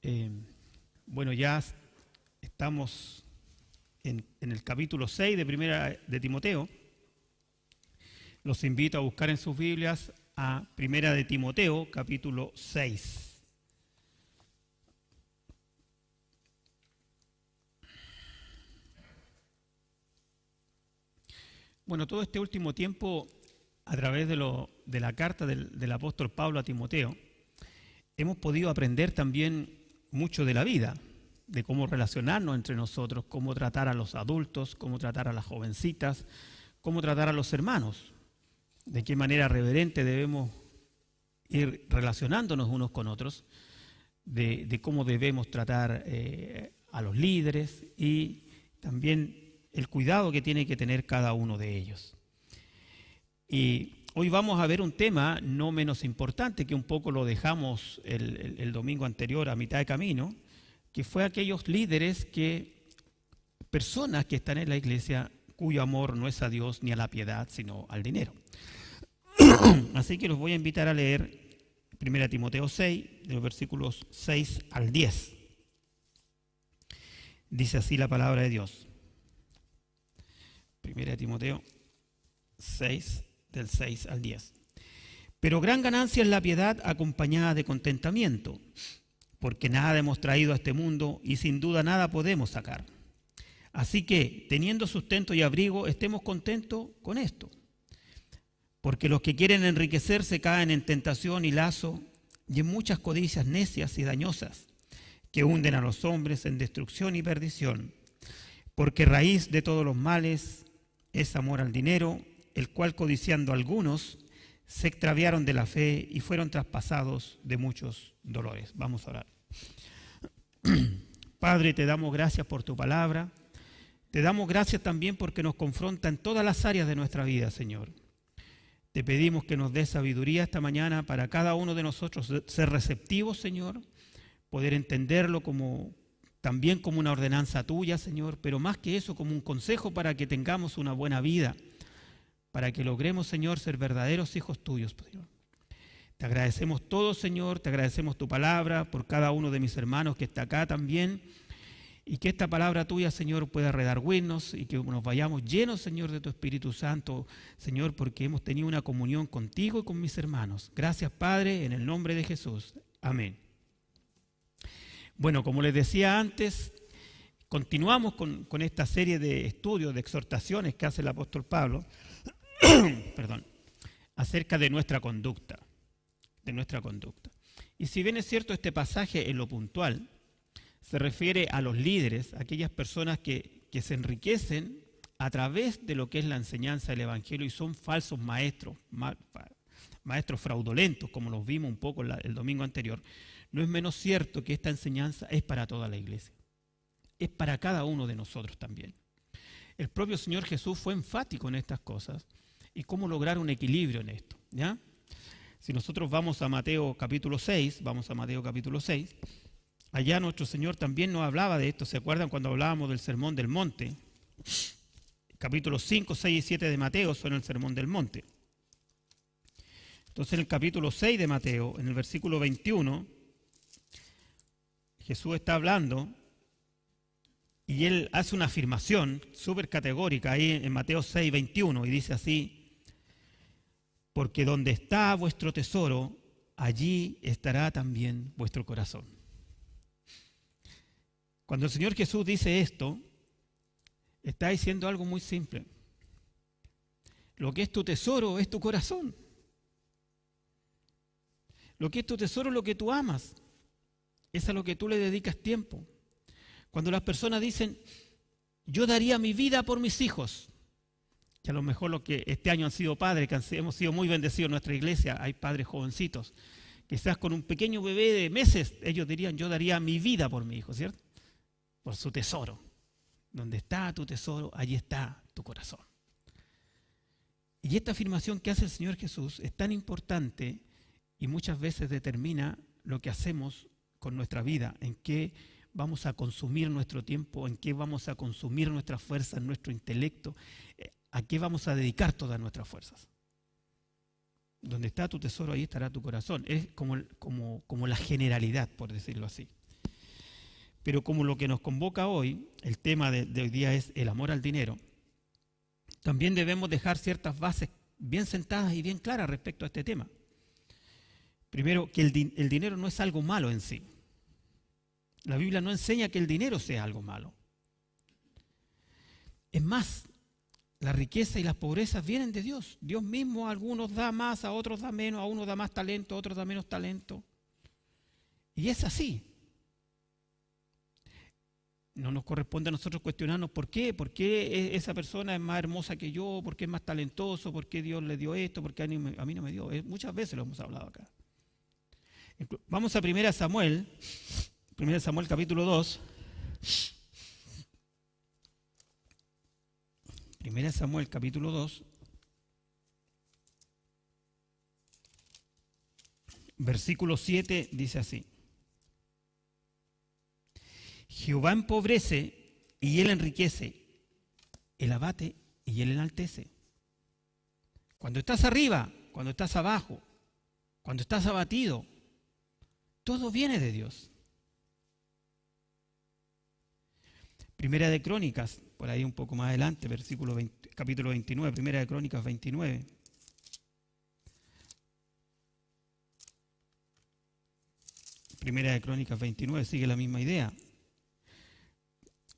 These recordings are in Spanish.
Eh, bueno, ya estamos en el capítulo 6 de Primera de Timoteo. Los invito a buscar en sus Biblias a Primera de Timoteo, capítulo 6. Bueno, todo este último tiempo, a través de la carta del apóstol Pablo a Timoteo, hemos podido aprender también mucho de la vida, de cómo relacionarnos entre nosotros, cómo tratar a los adultos, cómo tratar a las jovencitas, cómo tratar a los hermanos, de qué manera reverente debemos ir relacionándonos unos con otros, de cómo debemos tratar a los líderes y también el cuidado que tiene que tener cada uno de ellos. Y hoy vamos a ver un tema no menos importante, que un poco lo dejamos el domingo anterior a mitad de camino, que fue aquellos líderes personas que están en la iglesia cuyo amor no es a Dios ni a la piedad, sino al dinero. Así que los voy a invitar a leer 1 Timoteo 6, de los versículos 6 al 10. Dice así la palabra de Dios. 1 Timoteo 6, del 6 al 10. Pero gran ganancia es la piedad acompañada de contentamiento, porque nada hemos traído a este mundo y sin duda nada podemos sacar. Así que, teniendo sustento y abrigo, estemos contentos con esto. Porque los que quieren enriquecerse caen en tentación y lazo y en muchas codicias necias y dañosas, que hunden a los hombres en destrucción y perdición. Porque raíz de todos los males es amor al dinero, el cual codiciando algunos se extraviaron de la fe y fueron traspasados de muchos dolores. Vamos a orar. Padre, te damos gracias por tu palabra. Te damos gracias también porque nos confronta en todas las áreas de nuestra vida, Señor. Te pedimos que nos des sabiduría esta mañana para cada uno de nosotros ser receptivos, Señor, poder entenderlo también como una ordenanza tuya, Señor, pero más que eso, como un consejo para que tengamos una buena vida, para que logremos, Señor, ser verdaderos hijos tuyos, Señor. Te agradecemos todo, Señor, te agradecemos tu palabra por cada uno de mis hermanos que está acá también, y que esta palabra tuya, Señor, pueda redarguirnos y que nos vayamos llenos, Señor, de tu Espíritu Santo, Señor, porque hemos tenido una comunión contigo y con mis hermanos. Gracias, Padre, en el nombre de Jesús. Amén. Bueno, como les decía antes, continuamos con esta serie de estudios, de exhortaciones que hace el apóstol Pablo, acerca de nuestra conducta, Y si bien es cierto, este pasaje en lo puntual se refiere a los líderes, a aquellas personas que se enriquecen a través de lo que es la enseñanza del Evangelio y son falsos maestros, maestros fraudulentos, como los vimos un poco el domingo anterior. No es menos cierto que esta enseñanza es para toda la iglesia. Es para cada uno de nosotros también. El propio Señor Jesús fue enfático en estas cosas y cómo lograr un equilibrio en esto, ¿ya? Si nosotros vamos a Mateo capítulo 6, allá nuestro Señor también nos hablaba de esto. ¿Se acuerdan cuando hablábamos del Sermón del Monte? Capítulos 5, 6 y 7 de Mateo son el Sermón del Monte. Entonces en el capítulo 6 de Mateo, en el versículo 21, Jesús está hablando y él hace una afirmación súper categórica ahí en Mateo 6, 21 y dice así: porque donde está vuestro tesoro, allí estará también vuestro corazón. Cuando el Señor Jesús dice esto, está diciendo algo muy simple. Lo que es tu tesoro es tu corazón. Lo que es tu tesoro es lo que tú amas. Es a lo que tú le dedicas tiempo. Cuando las personas dicen, yo daría mi vida por mis hijos, que a lo mejor los que este año han sido padres, que hemos sido muy bendecidos en nuestra iglesia, hay padres jovencitos, quizás con un pequeño bebé de meses, ellos dirían, yo daría mi vida por mi hijo, ¿cierto? Por su tesoro. Donde está tu tesoro, allí está tu corazón. Y esta afirmación que hace el Señor Jesús es tan importante y muchas veces determina lo que hacemos con nuestra vida, en qué vamos a consumir nuestro tiempo, en qué vamos a consumir nuestras fuerzas, nuestro intelecto, a qué vamos a dedicar todas nuestras fuerzas. Donde está tu tesoro, ahí estará tu corazón. Es como la generalidad, por decirlo así. Pero como lo que nos convoca hoy, el tema de hoy día es el amor al dinero, también debemos dejar ciertas bases bien sentadas y bien claras respecto a este tema. Primero, que el dinero no es algo malo en sí. La Biblia no enseña que el dinero sea algo malo. Es más, la riqueza y las pobrezas vienen de Dios. Dios mismo a algunos da más, a otros da menos, a unos da más talento, a otros da menos talento. Y es así. No nos corresponde a nosotros cuestionarnos por qué esa persona es más hermosa que yo, por qué es más talentoso, por qué Dios le dio esto, por qué a mí no me dio. Muchas veces lo hemos hablado acá. Vamos a 1 Samuel capítulo 2. 1 Samuel capítulo 2, versículo 7 dice así: Jehová empobrece y él enriquece, él abate y él enaltece. Cuando estás arriba, cuando estás abajo, cuando estás abatido, todo viene de Dios. Primera de Crónicas, por ahí un poco más adelante, capítulo 29, Primera de Crónicas 29. Primera de Crónicas 29 sigue la misma idea.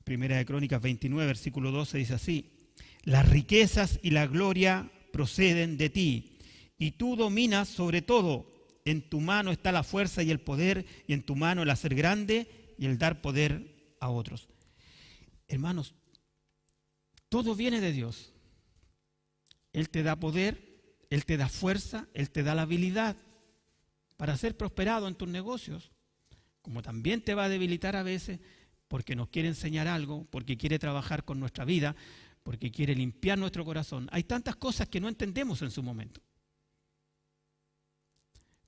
Primera de Crónicas 29, versículo 12 dice así: las riquezas y la gloria proceden de ti, y tú dominas sobre todo. En tu mano está la fuerza y el poder, y en tu mano el hacer grande y el dar poder a otros. Hermanos, todo viene de Dios. Él te da poder, Él te da fuerza, Él te da la habilidad para ser prosperado en tus negocios, como también te va a debilitar a veces porque nos quiere enseñar algo, porque quiere trabajar con nuestra vida, porque quiere limpiar nuestro corazón. Hay tantas cosas que no entendemos en su momento.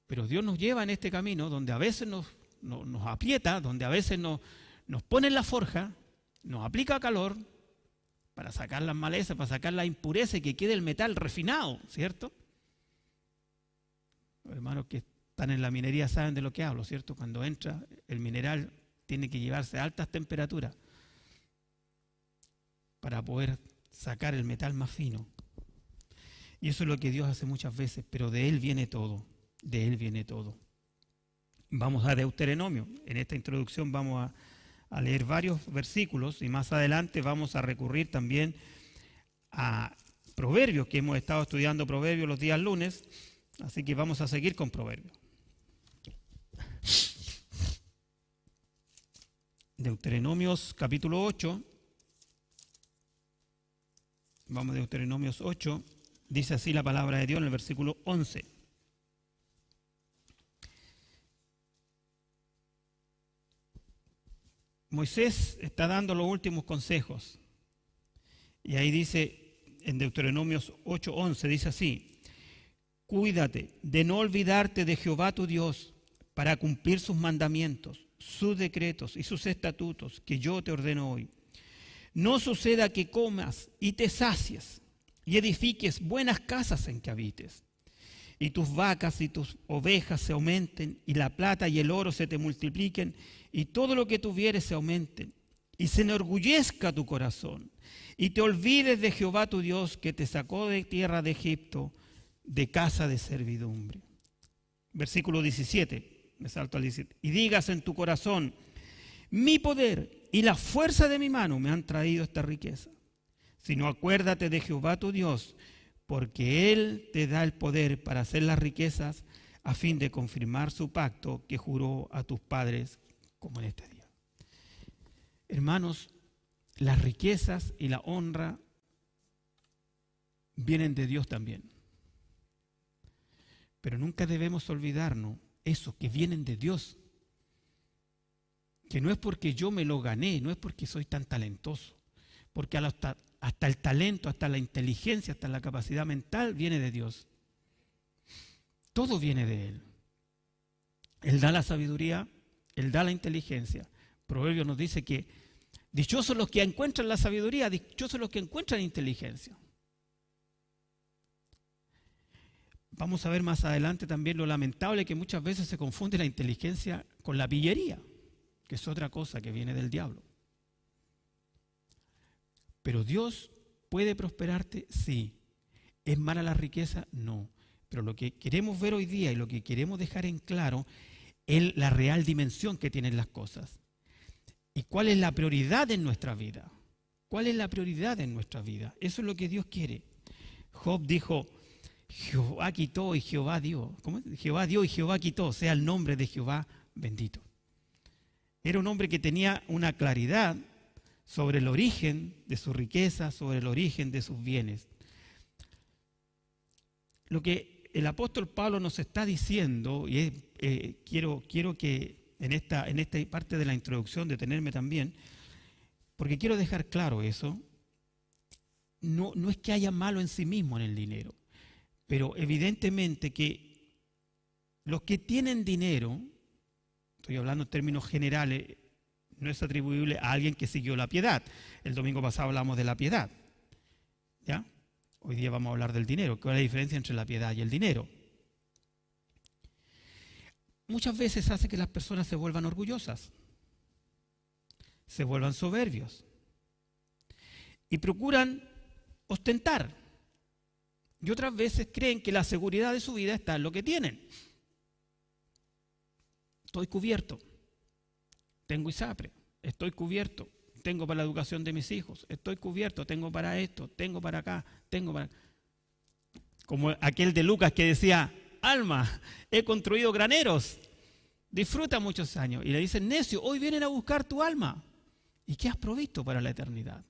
Pero Dios nos lleva en este camino donde a veces nos aprieta, donde a veces nos pone en la forja, nos aplica calor para sacar las malezas, para sacar la impureza y que quede el metal refinado, ¿cierto? Los hermanos que están en la minería saben de lo que hablo, ¿cierto? Cuando entra el mineral tiene que llevarse a altas temperaturas para poder sacar el metal más fino. Y eso es lo que Dios hace muchas veces, pero de Él viene todo, de Él viene todo. Vamos a Deuteronomio. En esta introducción vamos a leer varios versículos y más adelante vamos a recurrir también a Proverbios, que hemos estado estudiando Proverbios los días lunes, así que vamos a seguir con Proverbios. Deuteronomios capítulo 8, vamos a Deuteronomios 8, dice así la palabra de Dios en el versículo 11. Moisés está dando los últimos consejos. Y ahí dice, en Deuteronomios 8:11, dice así: cuídate de no olvidarte de Jehová tu Dios para cumplir sus mandamientos, sus decretos y sus estatutos que yo te ordeno hoy. No suceda que comas y te sacies y edifiques buenas casas en que habites, y tus vacas y tus ovejas se aumenten, y la plata y el oro se te multipliquen, y todo lo que tuvieres se aumenten, y se enorgullezca tu corazón, y te olvides de Jehová tu Dios, que te sacó de tierra de Egipto, de casa de servidumbre. Versículo 17, me salto al 17. Y digas en tu corazón: mi poder y la fuerza de mi mano me han traído esta riqueza. Sino acuérdate de Jehová tu Dios, porque Él te da el poder para hacer las riquezas, a fin de confirmar su pacto que juró a tus padres, como en este día. Hermanos, las riquezas y la honra vienen de Dios también. Pero nunca debemos olvidarnos eso, que vienen de Dios. Que no es porque yo me lo gané, no es porque soy tan talentoso, porque hasta el talento, hasta la inteligencia, hasta la capacidad mental viene de Dios. Todo viene de Él. Él da la sabiduría, Él da la inteligencia. Proverbios nos dice que dichosos los que encuentran la sabiduría, dichosos los que encuentran inteligencia. Vamos a ver más adelante también lo lamentable que muchas veces se confunde la inteligencia con la pillería. que es otra cosa que viene del diablo. Pero Dios puede prosperarte, sí. ¿Es mala la riqueza? No. Pero lo que queremos ver hoy día y lo que queremos dejar en claro es la real dimensión que tienen las cosas. ¿Y cuál es la prioridad en nuestra vida? ¿Cuál es la prioridad en nuestra vida? Eso es lo que Dios quiere. Job dijo, Jehová quitó y Jehová dio. ¿Cómo? Jehová dio y Jehová quitó, sea el nombre de Jehová bendito. Era un hombre que tenía una claridad sobre el origen de su riqueza, sobre el origen de sus bienes. Lo que el apóstol Pablo nos está diciendo, y quiero que en esta parte de la introducción detenerme también, porque quiero dejar claro eso, no es que haya malo en sí mismo en el dinero, pero evidentemente que los que tienen dinero, estoy hablando en términos generales, no es atribuible a alguien que siguió la piedad. El domingo pasado hablamos de la piedad, ¿ya? Hoy día vamos a hablar del dinero. ¿Cuál es la diferencia entre la piedad y el dinero? Muchas veces hace que las personas se vuelvan orgullosas, se vuelvan soberbios y procuran ostentar. Y otras veces creen que la seguridad de su vida está en lo que tienen. Estoy cubierto, tengo ISAPRE, estoy cubierto, tengo para la educación de mis hijos, estoy cubierto, tengo para esto, tengo para acá, tengo para... Como aquel de Lucas que decía, alma, he construido graneros, disfruta muchos años. Y le dicen, necio, hoy vienen a buscar tu alma. ¿Y qué has provisto para la eternidad?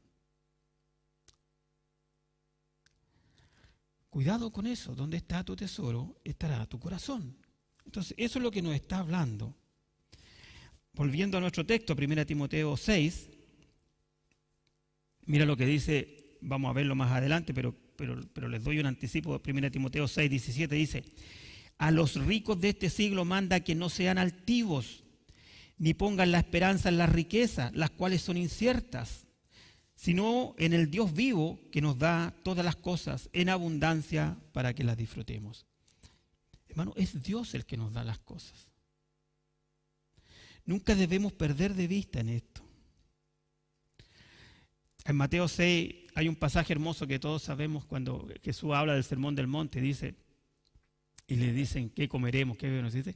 Cuidado con eso, donde está tu tesoro, estará tu corazón. Entonces, eso es lo que nos está hablando. Volviendo a nuestro texto, 1 Timoteo 6, mira lo que dice, vamos a verlo más adelante, pero les doy un anticipo. 1 Timoteo 6, 17 dice, a los ricos de este siglo manda que no sean altivos, ni pongan la esperanza en las riquezas, las cuales son inciertas, sino en el Dios vivo que nos da todas las cosas en abundancia para que las disfrutemos. Hermano, es Dios el que nos da las cosas. Nunca debemos perder de vista en esto. En Mateo 6 hay un pasaje hermoso que todos sabemos cuando Jesús habla del Sermón del Monte, dice, y le dicen, ¿qué comeremos? ¿Qué bebemos? Dice,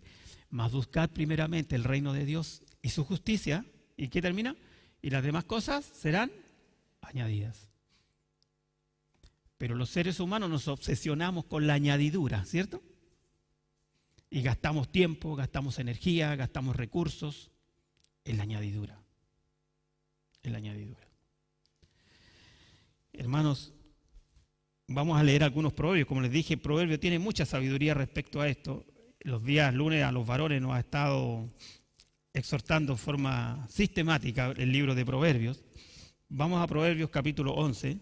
mas buscad primeramente el reino de Dios y su justicia, ¿y qué termina? Y las demás cosas serán añadidas. Pero los seres humanos nos obsesionamos con la añadidura, ¿cierto? Y gastamos tiempo, gastamos energía, gastamos recursos en la añadidura. En la añadidura. Hermanos, vamos a leer algunos proverbios. Como les dije, el proverbio tiene mucha sabiduría respecto a esto. Los días lunes a los varones nos ha estado exhortando en forma sistemática el libro de Proverbios. Vamos a Proverbios capítulo 11.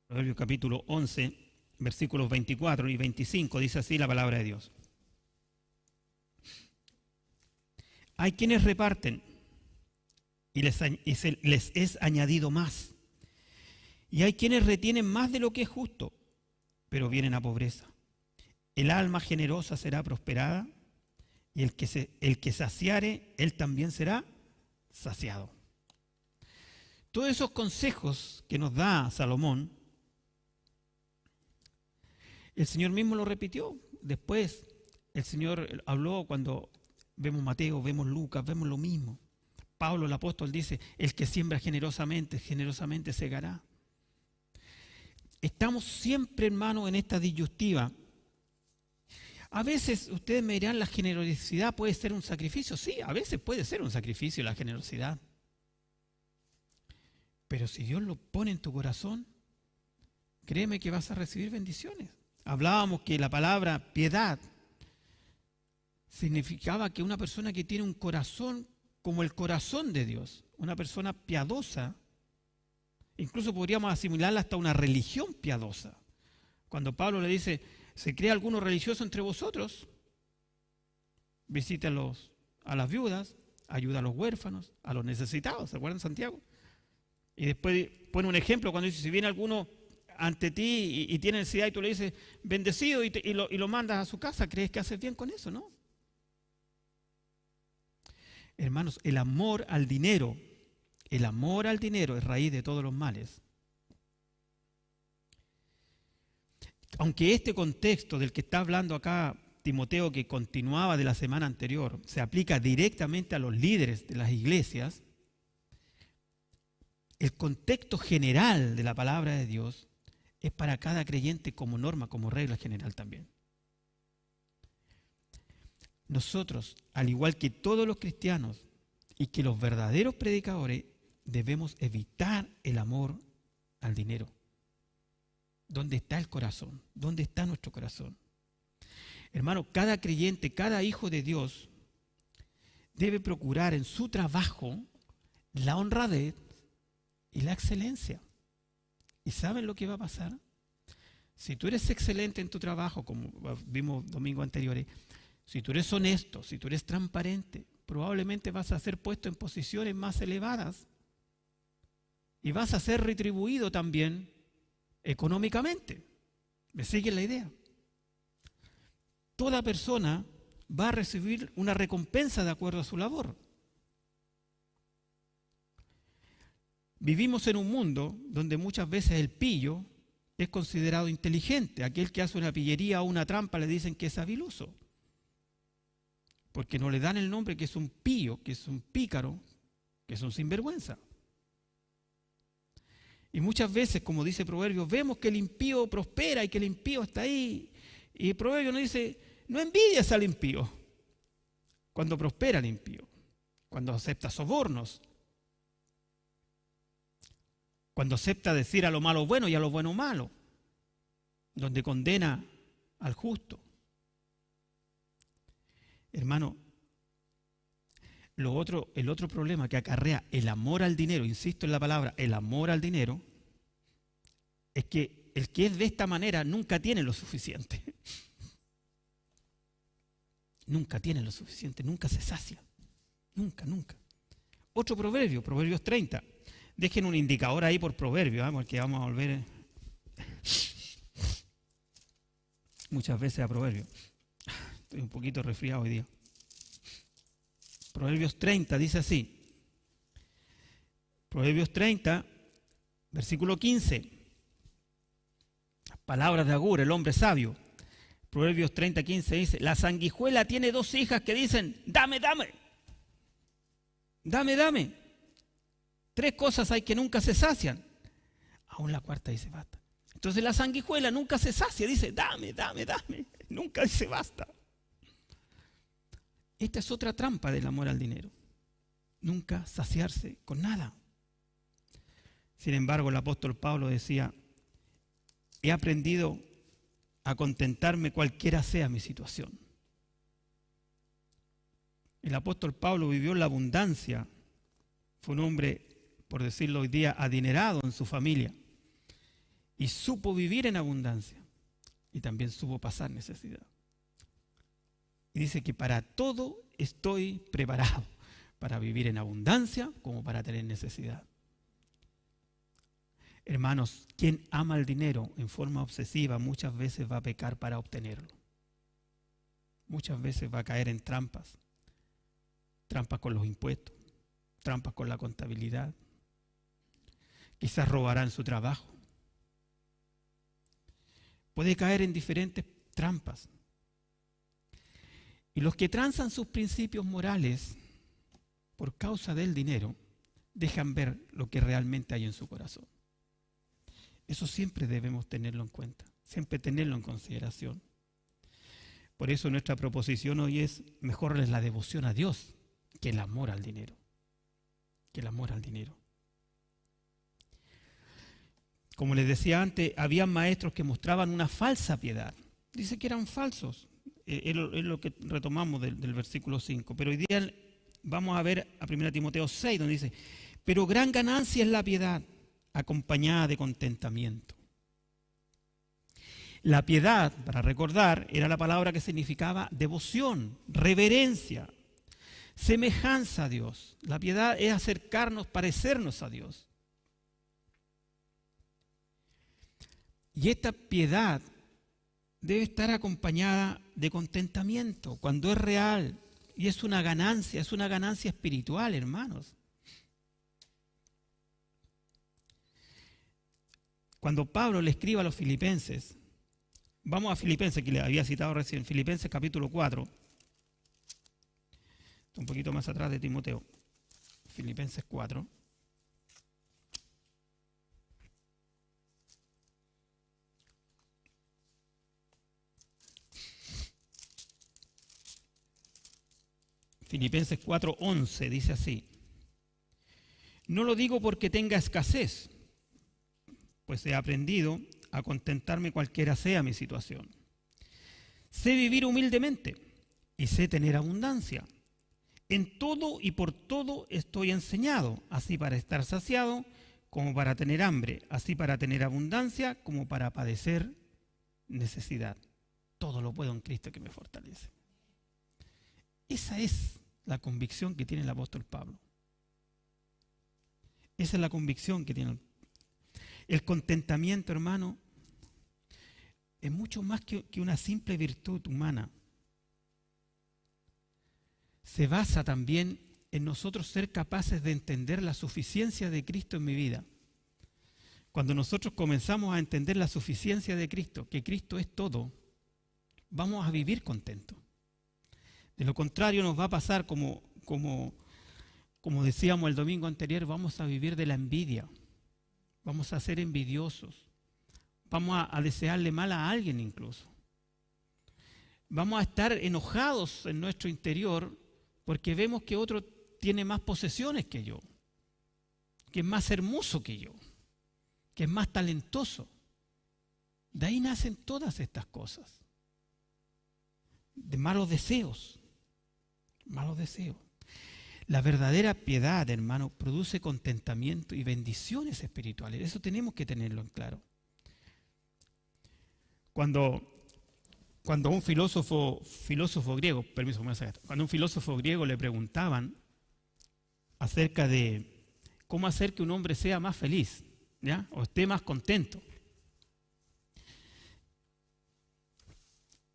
Proverbios capítulo 11, versículos 24 y 25, dice así la palabra de Dios. Hay quienes reparten y les es añadido más. Y hay quienes retienen más de lo que es justo, pero vienen a pobreza. El alma generosa será prosperada y el que saciare, él también será saciado. Todos esos consejos que nos da Salomón, el Señor mismo lo repitió. Después el Señor habló cuando vemos Mateo, vemos Lucas, vemos lo mismo. Pablo el apóstol dice, el que siembra generosamente, generosamente segará. Estamos siempre, hermanos, en esta disyuntiva. A veces ustedes me dirán, ¿la generosidad puede ser un sacrificio? Sí, a veces puede ser un sacrificio la generosidad. Pero si Dios lo pone en tu corazón, créeme que vas a recibir bendiciones. Hablábamos que la palabra piedad significaba que una persona que tiene un corazón como el corazón de Dios, una persona piadosa, incluso podríamos asimilarla hasta una religión piadosa. Cuando Pablo le dice, ¿se cree alguno religioso entre vosotros? Visita a las viudas, ayuda a los huérfanos, a los necesitados, ¿se acuerdan Santiago? Y después pone un ejemplo cuando dice, si viene alguno ante ti y tiene necesidad y tú le dices bendecido y lo mandas a su casa, ¿crees que haces bien con eso? No. Hermanos, el amor al dinero es raíz de todos los males. Aunque este contexto del que está hablando acá Timoteo, que continuaba de la semana anterior, se aplica directamente a los líderes de las iglesias, el contexto general de la palabra de Dios es para cada creyente como norma, como regla general también. Nosotros, al igual que todos los cristianos y que los verdaderos predicadores, debemos evitar el amor al dinero. ¿Dónde está el corazón? ¿Dónde está nuestro corazón? Hermano, cada creyente, cada hijo de Dios debe procurar en su trabajo la honradez y la excelencia. ¿Y saben lo que va a pasar? Si tú eres excelente en tu trabajo, como vimos domingo anteriores, si tú eres honesto, si tú eres transparente, probablemente vas a ser puesto en posiciones más elevadas y vas a ser retribuido también económicamente. ¿Me siguen la idea? Toda persona va a recibir una recompensa de acuerdo a su labor. Vivimos en un mundo donde muchas veces el pillo es considerado inteligente. Aquel que hace una pillería o una trampa le dicen que es habiloso, porque no le dan el nombre que es un pillo, que es un pícaro, que es un sinvergüenza. Y muchas veces, como dice Proverbios, vemos que el impío prospera y que el impío está ahí. Y el Proverbio nos dice, no envidies al impío cuando prospera el impío, cuando acepta sobornos, cuando acepta decir a lo malo bueno y a lo bueno malo, donde condena al justo. Hermano, el otro problema que acarrea el amor al dinero, insisto en la palabra, el amor al dinero, es que el que es de esta manera nunca tiene lo suficiente. Nunca tiene lo suficiente, nunca se sacia. Nunca, nunca. Otro proverbio, Proverbios 30. Dejen un indicador ahí por proverbio, porque vamos a volver muchas veces a proverbios. Estoy un poquito resfriado hoy día. Proverbios 30 dice así. Proverbios 30, versículo 15. Palabras de Agur, el hombre sabio. Proverbios 30, 15 dice, la sanguijuela tiene 2 hijas que dicen, dame, dame. Dame, dame. 3 cosas hay que nunca se sacian. Aún la cuarta dice, basta. Entonces la sanguijuela nunca se sacia, dice, dame, dame, dame. Nunca dice, basta. Esta es otra trampa del amor al dinero. Nunca saciarse con nada. Sin embargo, el apóstol Pablo decía, he aprendido a contentarme cualquiera sea mi situación. El apóstol Pablo vivió en la abundancia. Fue un hombre, por decirlo hoy día, adinerado en su familia. Y supo vivir en abundancia. Y también supo pasar necesidad. Y dice que para todo estoy preparado. Para vivir en abundancia como para tener necesidad. Hermanos, quien ama el dinero en forma obsesiva muchas veces va a pecar para obtenerlo. Muchas veces va a caer en trampas. Trampas con los impuestos, trampas con la contabilidad. Quizás robará en su trabajo. Puede caer en diferentes trampas. Y los que transan sus principios morales por causa del dinero, dejan ver lo que realmente hay en su corazón. Eso siempre debemos tenerlo en cuenta, siempre tenerlo en consideración. Por eso nuestra proposición hoy es mejor la devoción a Dios que el amor al dinero. Que el amor al dinero. Como les decía antes, había maestros que mostraban una falsa piedad. Dice que eran falsos. Es lo que retomamos del versículo 5. Pero hoy día vamos a ver a 1 Timoteo 6, donde dice, pero gran ganancia es la piedad, acompañada de contentamiento. La piedad, para recordar, era la palabra que significaba devoción, reverencia, semejanza a Dios. La piedad es acercarnos, parecernos a Dios. Y esta piedad debe estar acompañada de contentamiento, cuando es real, y es una ganancia espiritual, hermanos. Cuando Pablo le escribe a los filipenses, vamos a Filipenses, que le había citado recién, Filipenses capítulo 4, un poquito más atrás de Timoteo, Filipenses 4. Filipenses 4:11 dice así: no lo digo porque tenga escasez, pues he aprendido a contentarme cualquiera sea mi situación. Sé vivir humildemente y sé tener abundancia. En todo y por todo estoy enseñado, así para estar saciado como para tener hambre, así para tener abundancia como para padecer necesidad. Todo lo puedo en Cristo que me fortalece. Esa es la convicción que tiene el apóstol Pablo. Esa es la convicción que tiene el contentamiento, hermano. Es mucho más que una simple virtud humana. Se basa también en nosotros ser capaces de entender la suficiencia de Cristo en mi vida. Cuando nosotros comenzamos a entender la suficiencia de Cristo, que Cristo es todo, vamos a vivir contentos. De lo contrario nos va a pasar como decíamos el domingo anterior, vamos a vivir de la envidia. Vamos a ser envidiosos. Vamos a desearle mal a alguien incluso. Vamos a estar enojados en nuestro interior porque vemos que otro tiene más posesiones que yo, que es más hermoso que yo, que es más talentoso. De ahí nacen todas estas cosas. De malos deseos. Malos deseos. La verdadera piedad, hermano, produce contentamiento y bendiciones espirituales. Eso tenemos que tenerlo en claro. Cuando un filósofo griego, cuando un filósofo griego le preguntaban acerca de cómo hacer que un hombre sea más feliz, ¿ya? O esté más contento.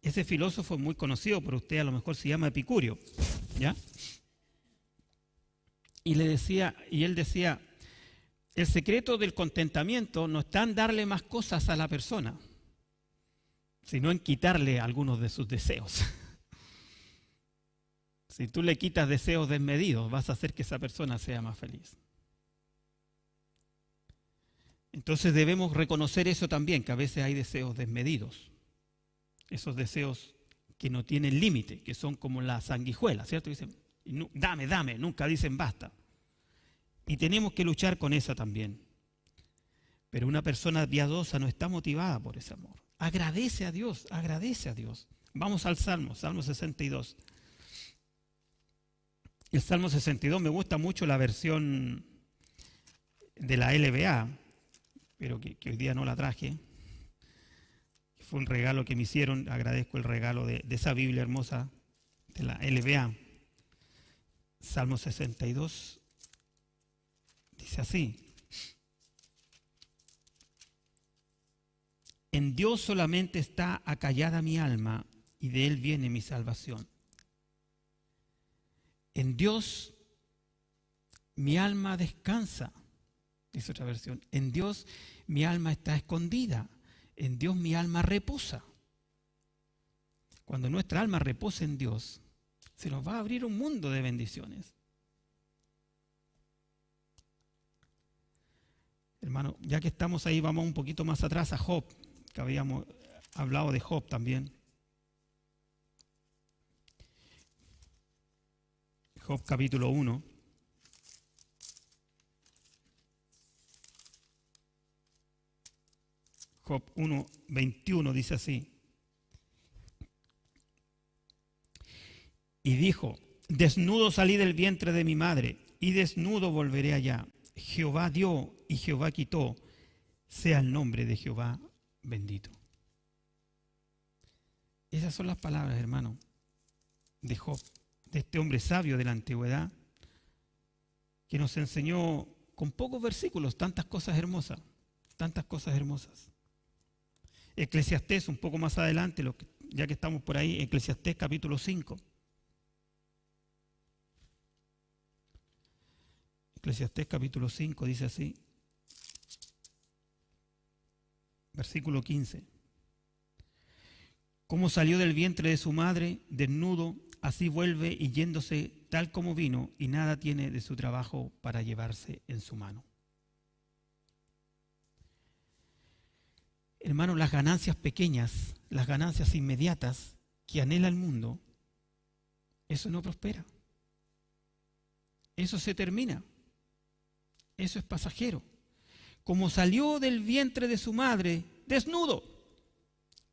Ese filósofo es muy conocido por usted, a lo mejor se llama Epicurio, ¿ya? Y él decía, el secreto del contentamiento no está en darle más cosas a la persona, sino en quitarle algunos de sus deseos. Si tú le quitas deseos desmedidos, vas a hacer que esa persona sea más feliz. Entonces debemos reconocer eso también, que a veces hay deseos desmedidos. Esos deseos que no tienen límite, que son como la sanguijuela, ¿cierto? Dicen, dame, nunca dicen basta. Y tenemos que luchar con esa también. Pero una persona piadosa no está motivada por ese amor. Agradece a Dios, agradece a Dios. Vamos al Salmo 62. El Salmo 62 me gusta mucho la versión de la LBA, pero que hoy día no la traje. Fue un regalo que me hicieron, agradezco el regalo de esa Biblia hermosa de la LBA. Salmo 62 dice así: en Dios solamente está acallada mi alma y de Él viene mi salvación. En Dios mi alma descansa, dice otra versión. En Dios mi alma está escondida. En Dios mi alma reposa. Cuando nuestra alma reposa en Dios, se nos va a abrir un mundo de bendiciones. Hermano, ya que estamos ahí, vamos un poquito más atrás a Job, que habíamos hablado de Job también. Job capítulo 1. Job 1:21 dice así: y dijo, desnudo salí del vientre de mi madre, y desnudo volveré allá. Jehová dio y Jehová quitó, sea el nombre de Jehová bendito. Esas son las palabras, hermano, de Job, de este hombre sabio de la antigüedad, que nos enseñó con pocos versículos tantas cosas hermosas, tantas cosas hermosas. Eclesiastés, un poco más adelante, ya que estamos por ahí, Eclesiastés capítulo 5. Eclesiastés capítulo 5 dice así, versículo 15. Como salió del vientre de su madre, desnudo, así vuelve y yéndose tal como vino, y nada tiene de su trabajo para llevarse en su mano. Hermanos, las ganancias pequeñas, las ganancias inmediatas que anhela el mundo, eso no prospera. Eso se termina. Eso es pasajero. Como salió del vientre de su madre, desnudo,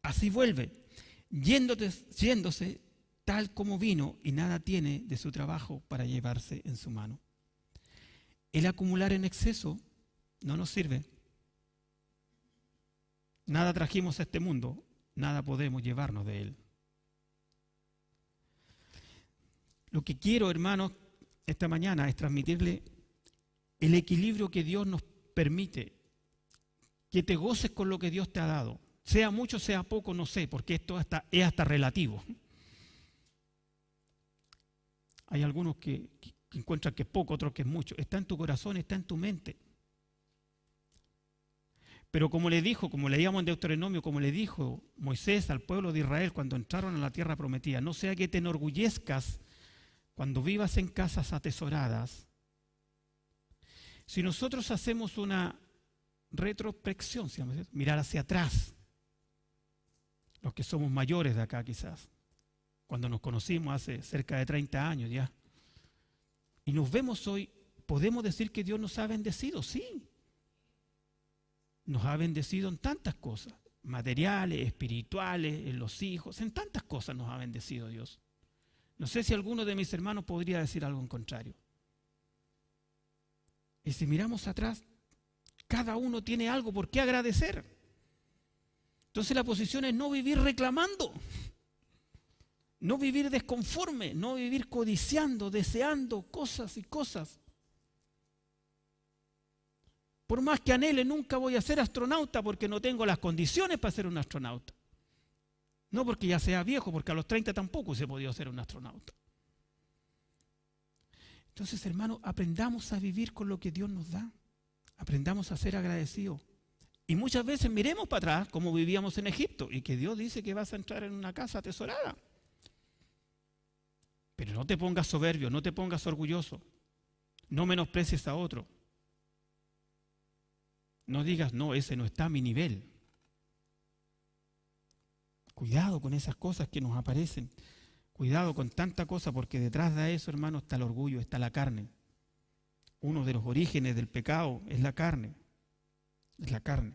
así vuelve, yéndose tal como vino, y nada tiene de su trabajo para llevarse en su mano. El acumular en exceso no nos sirve. Nada trajimos a este mundo, nada podemos llevarnos de él. Lo que quiero, hermanos, esta mañana es transmitirle el equilibrio que Dios nos permite, que te goces con lo que Dios te ha dado. Sea mucho, sea poco, no sé, porque esto es hasta relativo. Hay algunos que encuentran que es poco, otros que es mucho. Está en tu corazón, está en tu mente. Pero como leíamos en Deuteronomio, como le dijo Moisés al pueblo de Israel cuando entraron a la tierra prometida, no sea que te enorgullezcas cuando vivas en casas atesoradas. Si nosotros hacemos una retrospección, mirar hacia atrás, los que somos mayores de acá quizás, cuando nos conocimos hace cerca de 30 años ya, y nos vemos hoy, podemos decir que Dios nos ha bendecido, sí. Nos ha bendecido en tantas cosas, materiales, espirituales, en los hijos, en tantas cosas nos ha bendecido Dios. No sé si alguno de mis hermanos podría decir algo en contrario. Y si miramos atrás, cada uno tiene algo por qué agradecer. Entonces la posición es no vivir reclamando, no vivir desconforme, no vivir codiciando, deseando cosas y cosas. Por más que anhele, nunca voy a ser astronauta porque no tengo las condiciones para ser un astronauta. No porque ya sea viejo, porque a los 30 tampoco se podía ser un astronauta. Entonces, hermanos, aprendamos a vivir con lo que Dios nos da. Aprendamos a ser agradecidos. Y muchas veces miremos para atrás como vivíamos en Egipto y que Dios dice que vas a entrar en una casa atesorada. Pero no te pongas soberbio, no te pongas orgulloso. No menosprecies a otro. No digas, no, ese no está a mi nivel. Cuidado con esas cosas que nos aparecen. Cuidado con tanta cosa, porque detrás de eso, hermano, está el orgullo, está la carne. Uno de los orígenes del pecado es la carne. Es la carne.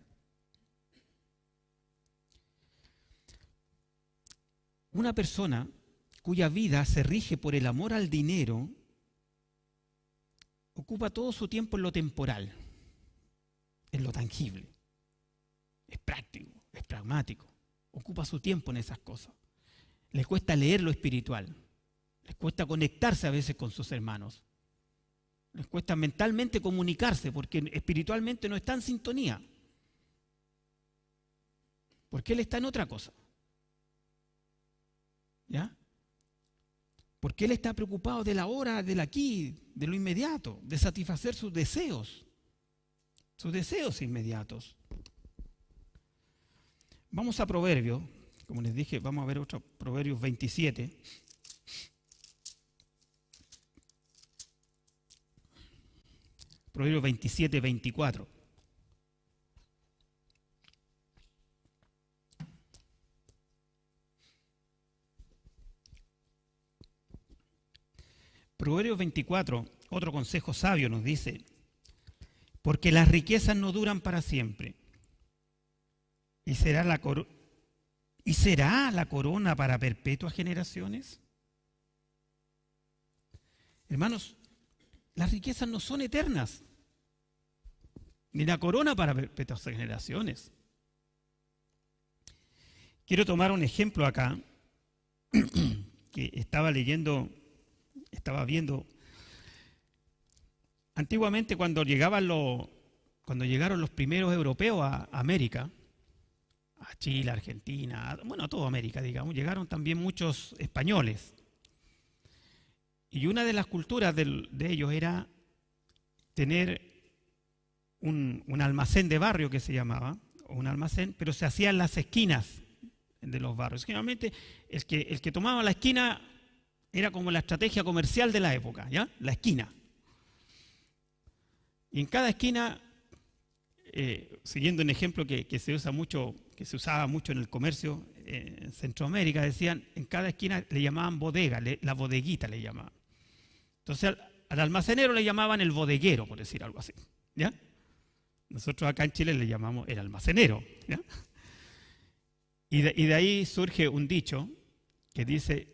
Una persona cuya vida se rige por el amor al dinero ocupa todo su tiempo en lo temporal, en lo tangible. Es práctico, es pragmático. Ocupa su tiempo en esas cosas. Les cuesta leer lo espiritual. Les cuesta conectarse a veces con sus hermanos. Les cuesta mentalmente comunicarse porque espiritualmente no está en sintonía. Porque él está en otra cosa. ¿Ya? Porque él está preocupado de la hora, del aquí, de lo inmediato, de satisfacer sus deseos inmediatos. Vamos a Proverbios, como les dije, vamos a ver otro, Proverbios 27. Proverbios 27, 24. Proverbios 24, otro consejo sabio nos dice, porque las riquezas no duran para siempre, y será la corona para perpetuas generaciones. Hermanos, las riquezas no son eternas, ni la corona para perpetuas generaciones. Quiero tomar un ejemplo acá, que estaba viendo. Antiguamente cuando llegaron los primeros europeos a América, a Chile, a Argentina, bueno, a toda América, digamos, llegaron también muchos españoles. Y una de las culturas de ellos era tener un almacén de barrio que se llamaba, o un almacén, pero se hacía en las esquinas de los barrios. Generalmente el que tomaba la esquina era como la estrategia comercial de la época, ¿ya? La esquina. Y en cada esquina, siguiendo un ejemplo que se usa mucho, que se usaba mucho en el comercio en Centroamérica, decían, en cada esquina le llamaban bodega, la bodeguita le llamaban. Entonces al almacenero le llamaban el bodeguero, por decir algo así, ¿ya? Nosotros acá en Chile le llamamos el almacenero, ¿ya? Y de ahí surge un dicho que dice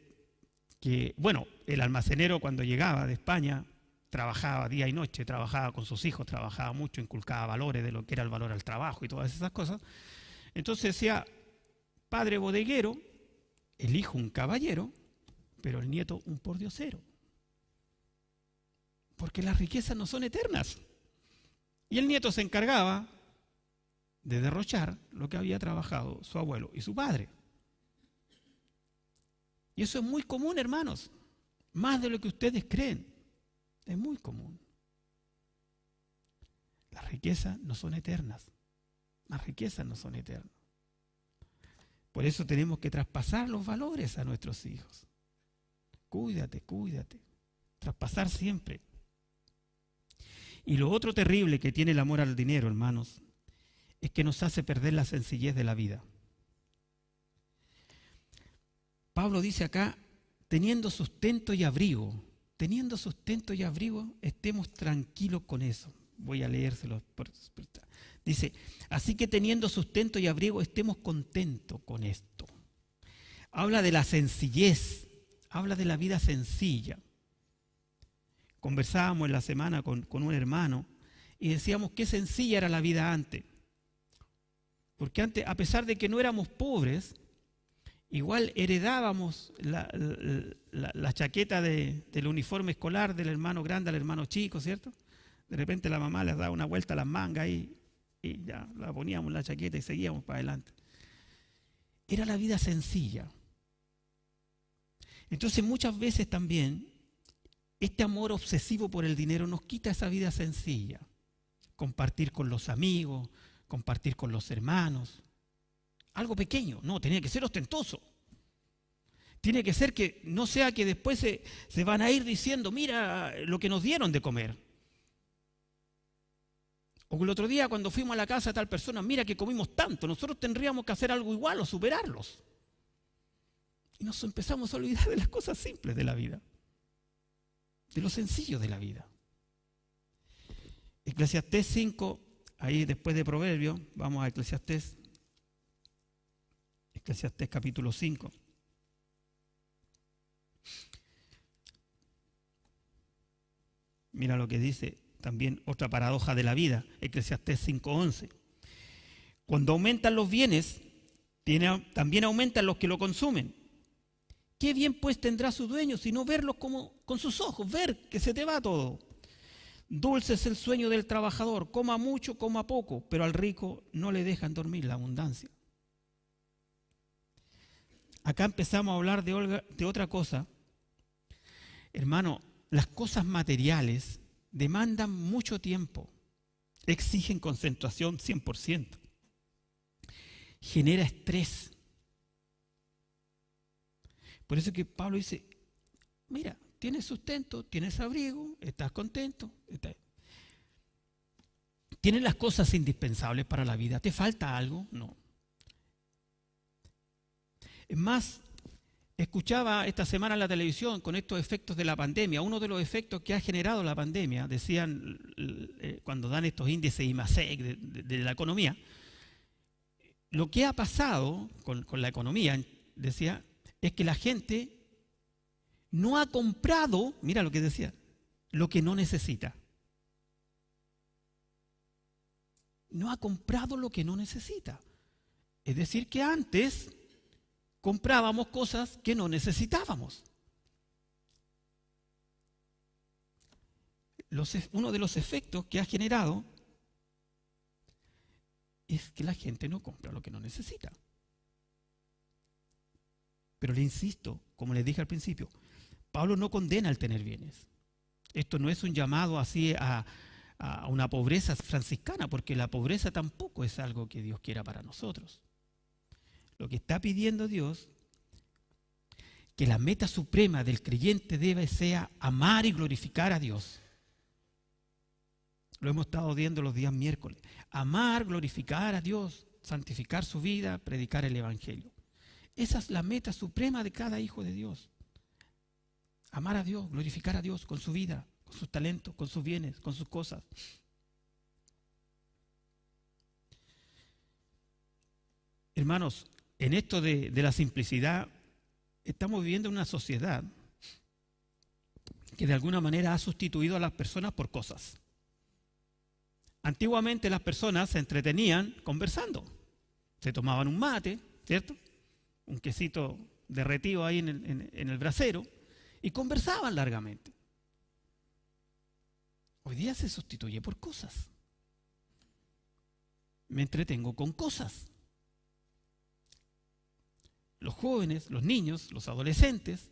que, bueno, el almacenero cuando llegaba de España trabajaba día y noche, trabajaba con sus hijos, trabajaba mucho, inculcaba valores de lo que era el valor al trabajo y todas esas cosas. Entonces decía, padre bodeguero, el hijo un caballero, pero el nieto un pordiosero. Porque las riquezas no son eternas. Y el nieto se encargaba de derrochar lo que había trabajado su abuelo y su padre. Y eso es muy común, hermanos, más de lo que ustedes creen. Es muy común. Las riquezas no son eternas. Las riquezas no son eternas. Por eso tenemos que traspasar los valores a nuestros hijos. Cuídate, cuídate. Traspasar siempre. Y lo otro terrible que tiene el amor al dinero, hermanos, es que nos hace perder la sencillez de la vida. Pablo dice acá, teniendo sustento y abrigo, estemos tranquilos con eso. Voy a leérselo. Dice, así que teniendo sustento y abrigo, estemos contentos con esto. Habla de la sencillez, habla de la vida sencilla. Conversábamos en la semana con un hermano y decíamos qué sencilla era la vida antes. Porque antes, a pesar de que no éramos pobres, igual heredábamos la chaqueta del uniforme escolar del hermano grande al hermano chico, ¿cierto? De repente la mamá les daba una vuelta a las mangas y ya la poníamos en la chaqueta y seguíamos para adelante. Era la vida sencilla. Entonces muchas veces también este amor obsesivo por el dinero nos quita esa vida sencilla. Compartir con los amigos, compartir con los hermanos. Algo pequeño, no, tenía que ser ostentoso. Tiene que ser que no sea que después se van a ir diciendo, mira lo que nos dieron de comer. O el otro día cuando fuimos a la casa de tal persona, mira que comimos tanto, nosotros tendríamos que hacer algo igual o superarlos. Y nos empezamos a olvidar de las cosas simples de la vida, de lo sencillo de la vida. Eclesiastés 5, ahí después de Proverbios, vamos a Eclesiastés capítulo 5. Mira lo que dice también otra paradoja de la vida, Eclesiastés 5:11. Cuando aumentan los bienes, también aumentan los que lo consumen. ¿Qué bien pues tendrá su dueño si no verlos como con sus ojos, ver que se te va todo? Dulce es el sueño del trabajador, coma mucho, coma poco, pero al rico no le dejan dormir la abundancia. Acá empezamos a hablar de otra cosa. Hermano, las cosas materiales demandan mucho tiempo, exigen concentración 100%, genera estrés. Por eso que Pablo dice, mira, tienes sustento, tienes abrigo, estás contento, tienes las cosas indispensables para la vida, ¿te falta algo? No. Es más, escuchaba esta semana en la televisión con estos efectos de la pandemia. Uno de los efectos que ha generado la pandemia, decían cuando dan estos índices IMASEC de la economía, lo que ha pasado con la economía, decía, es que la gente no ha comprado, mira lo que decía, lo que no necesita. No ha comprado lo que no necesita. Es decir, que antes comprábamos cosas que no necesitábamos. Uno de los efectos que ha generado es que la gente no compra lo que no necesita. Pero le insisto, como les dije al principio, Pablo no condena el tener bienes. Esto no es un llamado así a una pobreza franciscana, porque la pobreza tampoco es algo que Dios quiera para nosotros. Lo que está pidiendo Dios, que la meta suprema del creyente sea amar y glorificar a Dios. Lo hemos estado viendo los días miércoles. Amar, glorificar a Dios, santificar su vida, predicar el Evangelio. Esa es la meta suprema de cada hijo de Dios. Amar a Dios, glorificar a Dios con su vida, con sus talentos, con sus bienes, con sus cosas. Hermanos, en esto de la simplicidad, estamos viviendo en una sociedad que de alguna manera ha sustituido a las personas por cosas. Antiguamente las personas se entretenían conversando. Se tomaban un mate, ¿cierto? Un quesito derretido ahí en el brasero y conversaban largamente. Hoy día se sustituye por cosas. Me entretengo con cosas. Los jóvenes, los niños, los adolescentes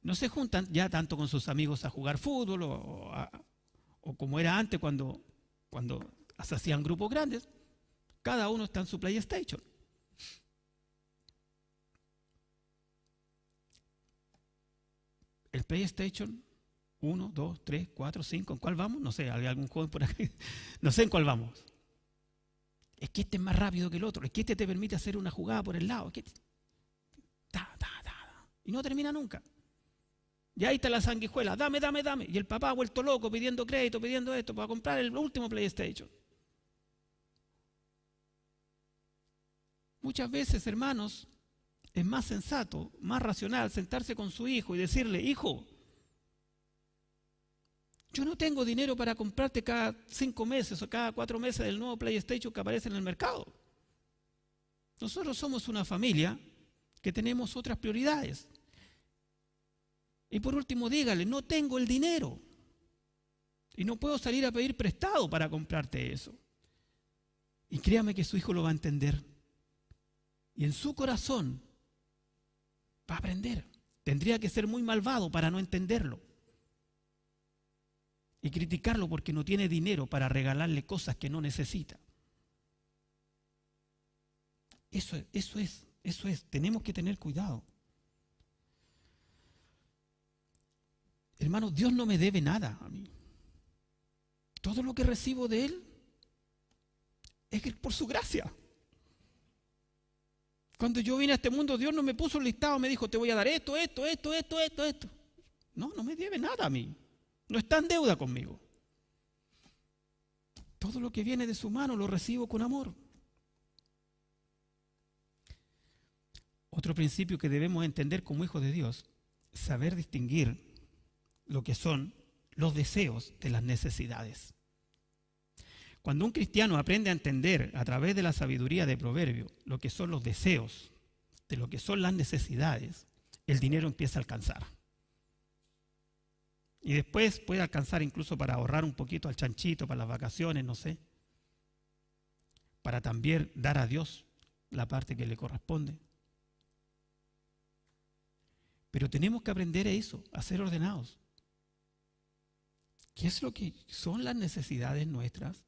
no se juntan ya tanto con sus amigos a jugar fútbol o como era antes cuando se hacían grupos grandes. Cada uno está en su PlayStation. El PlayStation 1, 2, 3, 4, 5, ¿en cuál vamos? No sé, ¿hay algún joven por aquí? No sé en cuál vamos. Es que este es más rápido que el otro, es que este te permite hacer una jugada por el lado. Es que y no termina nunca. Y ahí está la sanguijuela, dame. Y el papá ha vuelto loco pidiendo crédito, pidiendo esto para comprar el último PlayStation. Muchas veces, hermanos, es más sensato, más racional sentarse con su hijo y decirle: hijo, yo no tengo dinero para comprarte cada 5 meses o cada 4 meses el nuevo PlayStation que aparece en el mercado. Nosotros somos una familia que tenemos otras prioridades. Y por último, dígale: no tengo el dinero y no puedo salir a pedir prestado para comprarte eso. Y créame que su hijo lo va a entender. Y en su corazón va a aprender. Tendría que ser muy malvado para no entenderlo y criticarlo porque no tiene dinero para regalarle cosas que no necesita. Eso es. Tenemos que tener cuidado. Hermanos, Dios no me debe nada a mí. Todo lo que recibo de Él es por su gracia. Cuando yo vine a este mundo, Dios no me puso un listado, me dijo: te voy a dar esto. No me debe nada a mí. No está en deuda conmigo. Todo lo que viene de su mano lo recibo con amor. Otro principio que debemos entender como hijos de Dios, saber distinguir lo que son los deseos de las necesidades. Cuando un cristiano aprende a entender a través de la sabiduría de Proverbios lo que son los deseos de lo que son las necesidades, el dinero empieza a alcanzar. Y después puede alcanzar incluso para ahorrar un poquito al chanchito, para las vacaciones, no sé. Para también dar a Dios la parte que le corresponde. Pero tenemos que aprender a eso, a ser ordenados. ¿Qué es lo que son las necesidades nuestras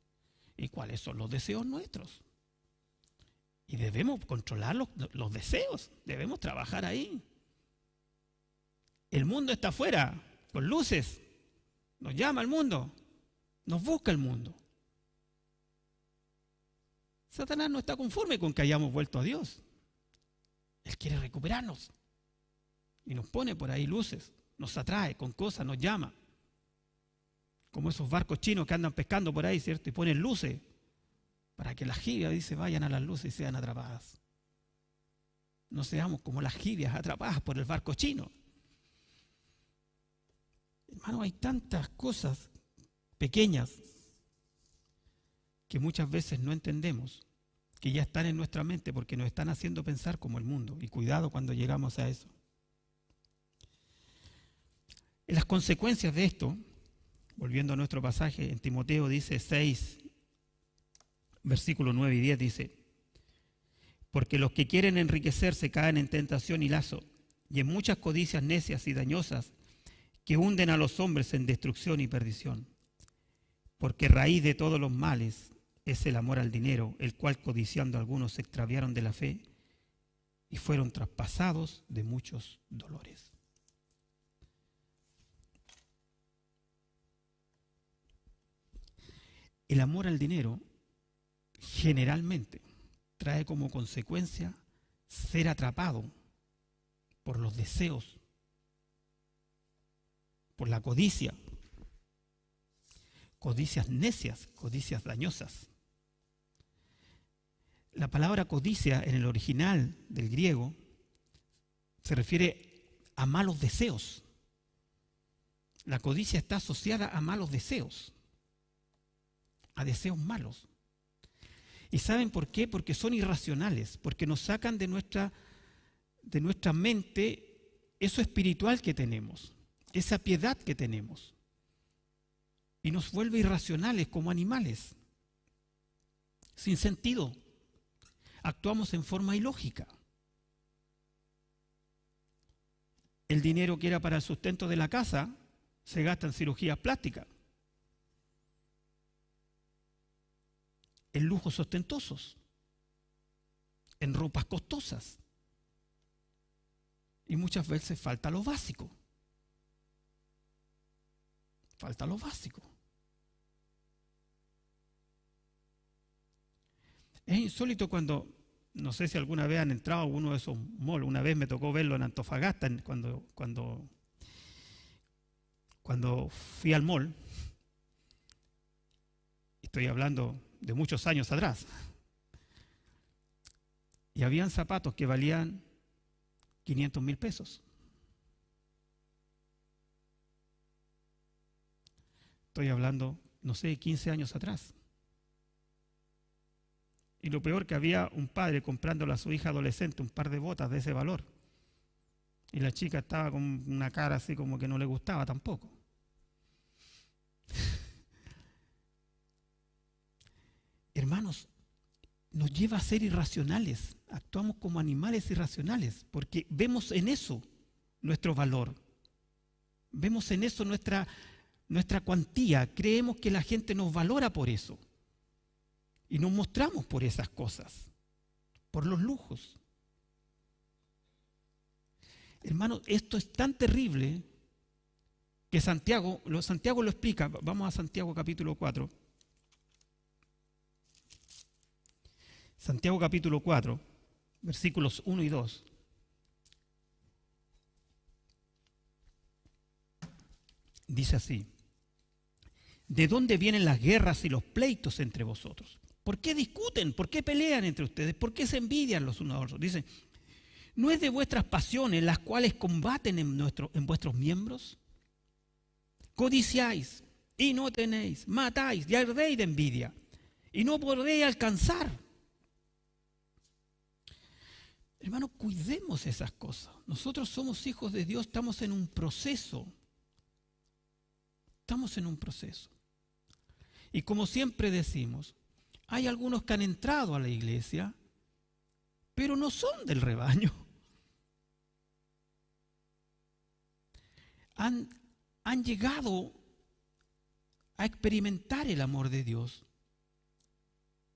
y cuáles son los deseos nuestros? Y debemos controlar los deseos, debemos trabajar ahí. El mundo está afuera, con luces, nos llama el mundo, nos busca el mundo. Satanás no está conforme con que hayamos vuelto a Dios. Él quiere recuperarnos y nos pone por ahí luces, nos atrae con cosas, nos llama. Como esos barcos chinos que andan pescando por ahí, ¿cierto? Y ponen luces para que las jibias, dice, vayan a las luces y sean atrapadas. No seamos como las jibias atrapadas por el barco chino. Hermano, hay tantas cosas pequeñas que muchas veces no entendemos, que ya están en nuestra mente porque nos están haciendo pensar como el mundo. Y cuidado cuando llegamos a eso. En las consecuencias de esto, volviendo a nuestro pasaje, en Timoteo dice 6, versículos 9 y 10 dice: porque los que quieren enriquecerse caen en tentación y lazo, y en muchas codicias necias y dañosas que hunden a los hombres en destrucción y perdición. Porque raíz de todos los males es el amor al dinero, el cual codiciando algunos se extraviaron de la fe y fueron traspasados de muchos dolores. El amor al dinero generalmente trae como consecuencia ser atrapado por los deseos, por la codicia, codicias necias, codicias dañosas. La palabra codicia en el original del griego se refiere a malos deseos. La codicia está asociada a malos deseos, a deseos malos. ¿Y saben por qué? Porque son irracionales, porque nos sacan de nuestra mente eso espiritual que tenemos, esa piedad que tenemos, y nos vuelve irracionales como animales, sin sentido. Actuamos en forma ilógica. El dinero que era para el sustento de la casa se gasta en cirugías plásticas, en lujos ostentosos, en ropas costosas. Y muchas veces falta lo básico. Falta lo básico. Es insólito cuando, no sé si alguna vez han entrado a uno de esos malls, una vez me tocó verlo en Antofagasta cuando fui al mall. Estoy hablando de muchos años atrás. Y habían zapatos que valían 500,000 pesos. Estoy hablando, no sé, 15 años atrás. Y lo peor, que había un padre comprándole a su hija adolescente un par de botas de ese valor. Y la chica estaba con una cara así como que no le gustaba tampoco. Hermanos, nos lleva a ser irracionales. Actuamos como animales irracionales porque vemos en eso nuestro valor. Vemos en eso nuestra cuantía. Creemos que la gente nos valora por eso. Y nos mostramos por esas cosas, por los lujos. Hermanos, esto es tan terrible que Santiago lo explica. Vamos a Santiago capítulo 4. Santiago capítulo 4, versículos 1 y 2. Dice así: ¿de dónde vienen las guerras y los pleitos entre vosotros? ¿Por qué discuten? ¿Por qué pelean entre ustedes? ¿Por qué se envidian los unos a otros? Dice: ¿no es de vuestras pasiones las cuales combaten en vuestros miembros? Codiciáis y no tenéis, matáis y ardéis de envidia y no podréis alcanzar. Hermanos, cuidemos esas cosas. Nosotros somos hijos de Dios, estamos en un proceso. Estamos en un proceso. Y como siempre decimos, hay algunos que han entrado a la iglesia, pero no son del rebaño. Han llegado a experimentar el amor de Dios,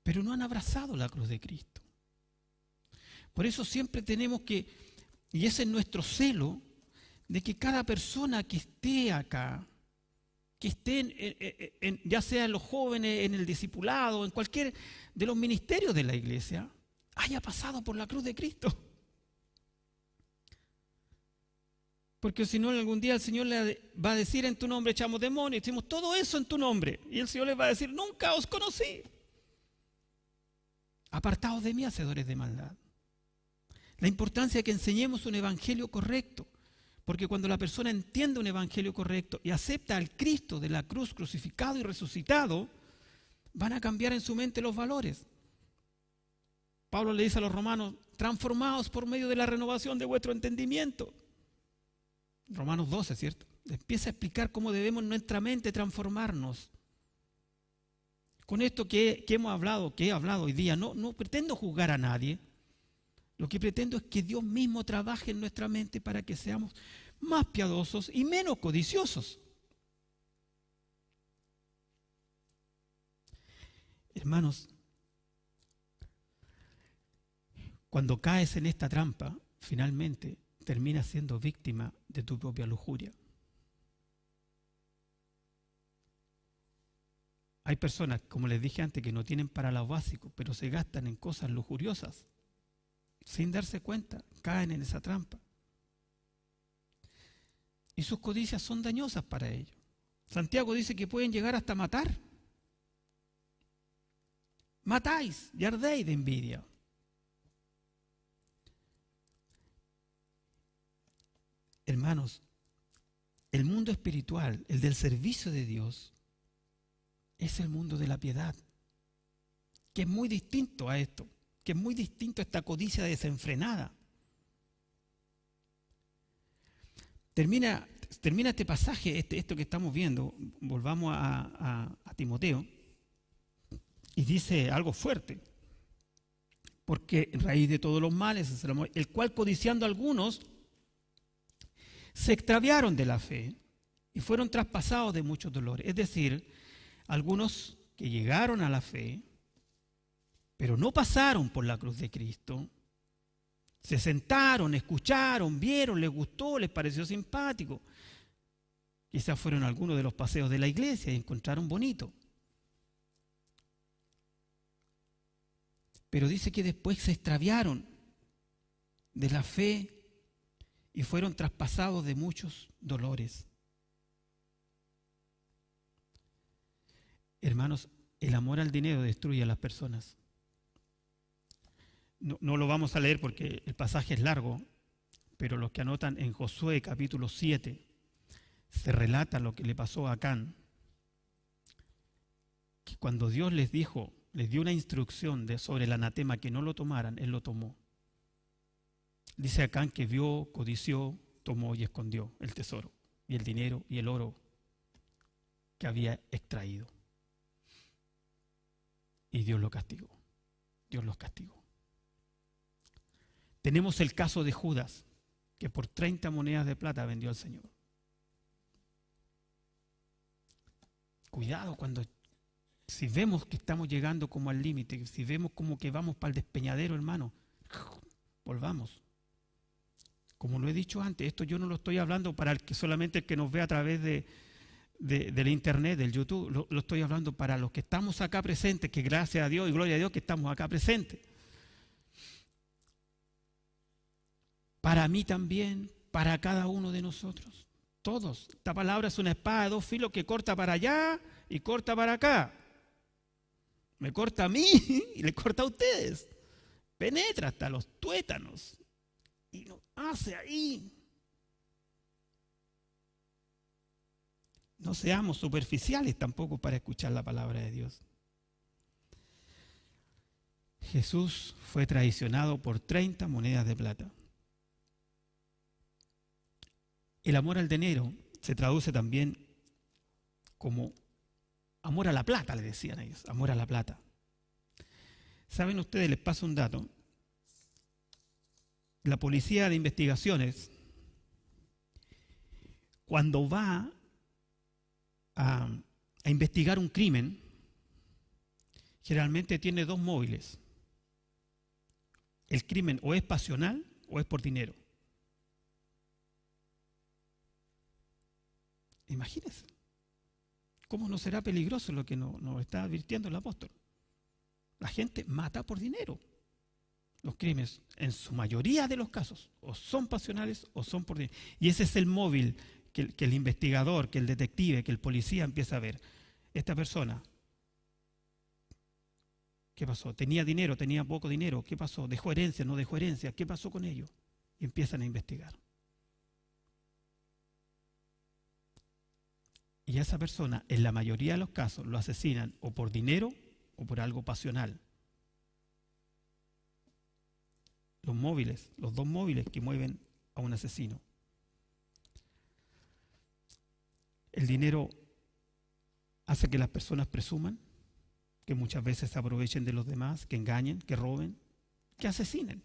pero no han abrazado la cruz de Cristo. Por eso siempre tenemos que, y ese es nuestro celo, de que cada persona que esté acá, que estén, ya sea los jóvenes, en el discipulado, en cualquier de los ministerios de la iglesia, haya pasado por la cruz de Cristo. Porque si no, algún día el Señor le va a decir: en tu nombre echamos demonios, hicimos todo eso en tu nombre. Y el Señor les va a decir: nunca os conocí. Apartaos de mí, hacedores de maldad. La importancia de que enseñemos un evangelio correcto. Porque cuando la persona entiende un evangelio correcto y acepta al Cristo de la cruz crucificado y resucitado, van a cambiar en su mente los valores. Pablo le dice a los romanos: transformaos por medio de la renovación de vuestro entendimiento. Romanos 12, ¿cierto? Empieza a explicar cómo debemos en nuestra mente transformarnos. Con esto que hemos hablado, que he hablado hoy día, no pretendo juzgar a nadie. Lo que pretendo es que Dios mismo trabaje en nuestra mente para que seamos más piadosos y menos codiciosos. Hermanos, cuando caes en esta trampa, finalmente terminas siendo víctima de tu propia lujuria. Hay personas, como les dije antes, que no tienen para lo básico, pero se gastan en cosas lujuriosas. Sin darse cuenta, caen en esa trampa. Y sus codicias son dañosas para ellos. Santiago dice que pueden llegar hasta matar. Matáis y ardéis de envidia. Hermanos, el mundo espiritual, el del servicio de Dios, es el mundo de la piedad, que es muy distinto a esto, que es muy distinto a esta codicia desenfrenada. Termina este pasaje, esto que estamos viendo, volvamos a Timoteo, y dice algo fuerte, porque raíz de todos los males es el amor, el cual codiciando algunos se extraviaron de la fe y fueron traspasados de muchos dolores. Es decir, algunos que llegaron a la fe, pero no pasaron por la cruz de Cristo, se sentaron, escucharon, vieron, les gustó, les pareció simpático. Quizás fueron algunos de los paseos de la iglesia y encontraron bonito. Pero dice que después se extraviaron de la fe y fueron traspasados de muchos dolores. Hermanos, el amor al dinero destruye a las personas. No lo vamos a leer porque el pasaje es largo, pero los que anotan en Josué capítulo 7, se relata lo que le pasó a Acán, que cuando Dios les dio una instrucción sobre el anatema que no lo tomaran, él lo tomó. Dice Acán que vio, codició, tomó y escondió el tesoro y el dinero y el oro que había extraído. Y Dios lo castigó. Dios los castigó. Tenemos el caso de Judas, que por 30 monedas de plata vendió al Señor. Cuidado si vemos que estamos llegando como al límite, si vemos como que vamos para el despeñadero, hermano, volvamos. Como lo he dicho antes, esto yo no lo estoy hablando para solamente el que nos ve a través del internet, del YouTube, lo estoy hablando para los que estamos acá presentes, que gracias a Dios y gloria a Dios que estamos acá presentes. Para mí también, para cada uno de nosotros, todos. Esta palabra es una espada de dos filos que corta para allá y corta para acá. Me corta a mí y le corta a ustedes. Penetra hasta los tuétanos y nos hace ahí. No seamos superficiales tampoco para escuchar la palabra de Dios. Jesús fue traicionado por 30 monedas de plata. El amor al dinero se traduce también como amor a la plata, le decían ellos, amor a la plata. ¿Saben ustedes? Les paso un dato. La policía de investigaciones, cuando va a investigar un crimen, generalmente tiene dos móviles. El crimen o es pasional o es por dinero. Imagínense. ¿Cómo no será peligroso lo que nos está advirtiendo el apóstol? La gente mata por dinero. Los crímenes, en su mayoría de los casos, o son pasionales o son por dinero. Y ese es el móvil que el investigador, que el detective, que el policía empieza a ver. Esta persona, ¿qué pasó? ¿Tenía dinero? ¿Tenía poco dinero? ¿Qué pasó? ¿Dejó herencia? ¿No dejó herencia? ¿Qué pasó con ello? Y empiezan a investigar. Y a esa persona, en la mayoría de los casos, lo asesinan o por dinero o por algo pasional. Los móviles, los dos móviles que mueven a un asesino. El dinero hace que las personas presuman, que muchas veces se aprovechen de los demás, que engañen, que roben, que asesinen.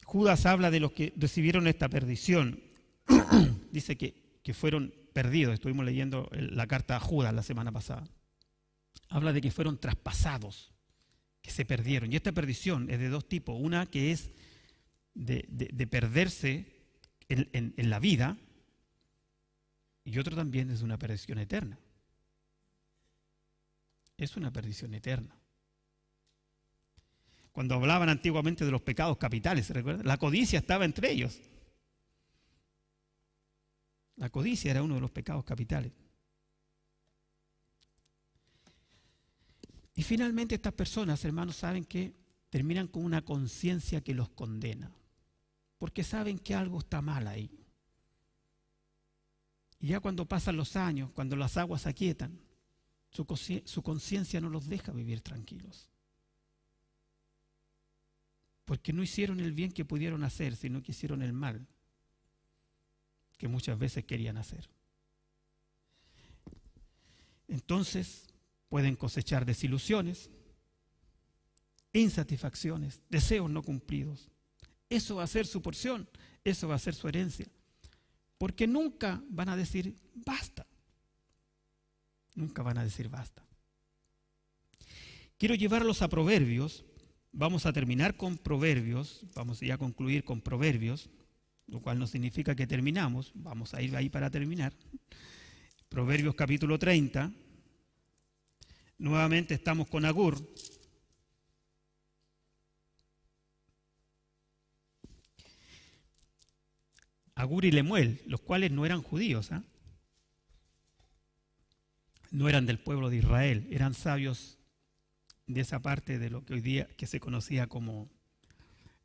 Judas habla de los que recibieron esta perdición. Dice que fueron perdidos. Estuvimos leyendo la carta a Judas la semana pasada. Habla de que fueron traspasados, que se perdieron. Y esta perdición es de dos tipos. Una que es de perderse en la vida, y otro también es una perdición eterna. Es una perdición eterna. Cuando hablaban antiguamente de los pecados capitales, ¿se recuerda? La codicia estaba entre ellos. La codicia era uno de los pecados capitales. Y finalmente estas personas, hermanos, saben que terminan con una conciencia que los condena, porque saben que algo está mal ahí. Y ya cuando pasan los años, cuando las aguas se aquietan, su conciencia no los deja vivir tranquilos. Porque no hicieron el bien que pudieron hacer, sino que hicieron el mal que muchas veces querían hacer. Entonces pueden cosechar desilusiones, insatisfacciones, deseos no cumplidos. Eso va a ser su porción, eso va a ser su herencia. Porque nunca van a decir basta. Nunca van a decir basta. Quiero llevarlos a Proverbios. Vamos a terminar con Proverbios. Vamos ya a concluir con Proverbios, lo cual no significa que terminamos. Vamos a ir ahí para terminar. Proverbios capítulo 30. Nuevamente estamos con Agur. Agur y Lemuel, los cuales no eran judíos, no eran del pueblo de Israel, eran sabios de esa parte de lo que hoy día que se conocía como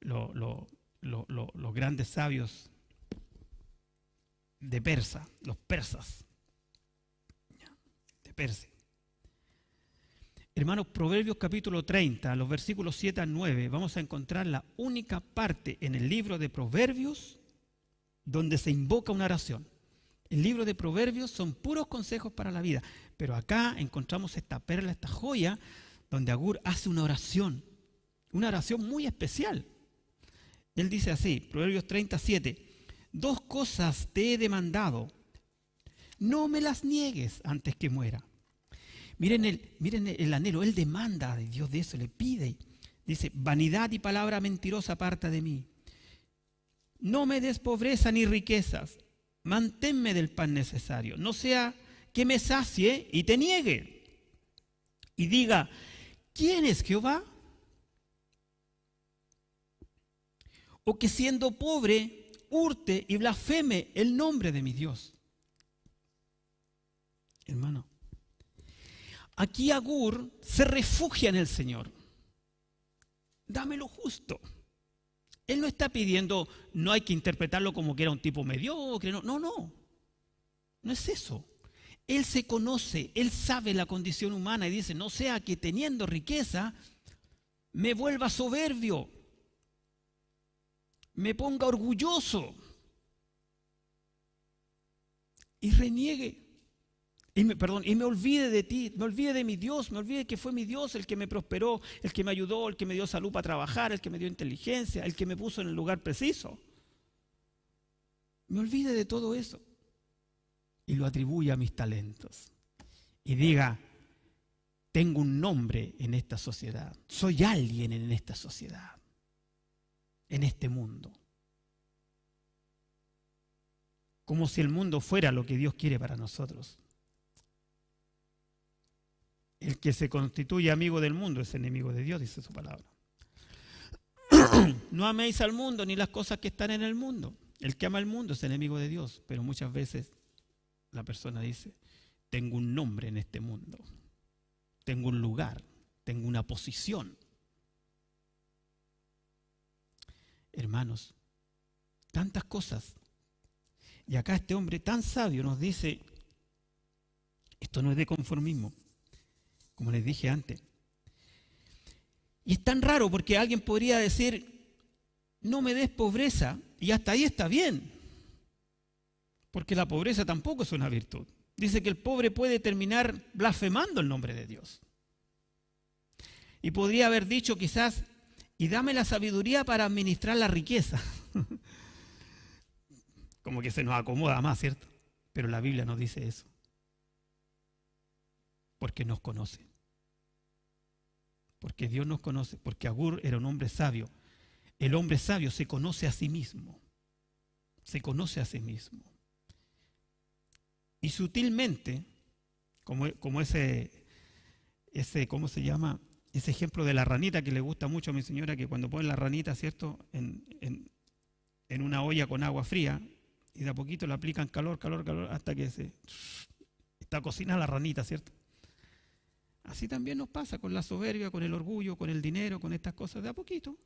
los grandes sabios de Persa, los persas de Persia. Hermanos, Proverbios capítulo 30, los versículos 7 al 9, vamos a encontrar la única parte en el libro de Proverbios donde se invoca una oración. El libro de Proverbios son puros consejos para la vida, pero acá encontramos esta perla, esta joya, donde Agur hace una oración muy especial. Él dice así, Proverbios 37, 2 cosas te he demandado, no me las niegues antes que muera. Miren el anhelo, él demanda de Dios de eso, le pide. Dice, vanidad y palabra mentirosa aparta de mí. No me des pobreza ni riquezas, manténme del pan necesario, no sea que me sacie y te niegue. Y diga, ¿quién es Jehová? O que siendo pobre, hurte y blasfeme el nombre de mi Dios. Hermano, aquí Agur se refugia en el Señor. Dame lo justo. Él no está pidiendo, no hay que interpretarlo como que era un tipo mediocre, no es eso. Él se conoce, él sabe la condición humana y dice, no sea que teniendo riqueza me vuelva soberbio, me ponga orgulloso y reniegue. Y me olvide de ti, me olvide de mi Dios, me olvide que fue mi Dios el que me prosperó, el que me ayudó, el que me dio salud para trabajar, el que me dio inteligencia, el que me puso en el lugar preciso. Me olvide de todo eso y lo atribuye a mis talentos. Y diga, tengo un nombre en esta sociedad, soy alguien en esta sociedad, en este mundo. Como si el mundo fuera lo que Dios quiere para nosotros. El que se constituye amigo del mundo es enemigo de Dios, dice su palabra. No améis al mundo ni las cosas que están en el mundo. El que ama al mundo es enemigo de Dios. Pero muchas veces la persona dice, tengo un nombre en este mundo. Tengo un lugar, tengo una posición. Hermanos, tantas cosas. Y acá este hombre tan sabio nos dice, esto no es de conformismo. Como les dije antes. Y es tan raro porque alguien podría decir, no me des pobreza, y hasta ahí está bien. Porque la pobreza tampoco es una virtud. Dice que el pobre puede terminar blasfemando el nombre de Dios. Y podría haber dicho quizás, y dame la sabiduría para administrar la riqueza. Como que se nos acomoda más, ¿cierto? Pero la Biblia no dice eso. Porque nos conoce. Porque Dios nos conoce. Porque Agur era un hombre sabio. El hombre sabio se conoce a sí mismo. Se conoce a sí mismo. Y sutilmente, como ese, ¿cómo se llama? Ese ejemplo de la ranita que le gusta mucho a mi señora, que cuando pone la ranita, ¿cierto? En una olla con agua fría, y de a poquito le aplican calor, hasta que está cocinada la ranita, ¿cierto? Así también nos pasa con la soberbia, con el orgullo, con el dinero, con estas cosas de a poquito.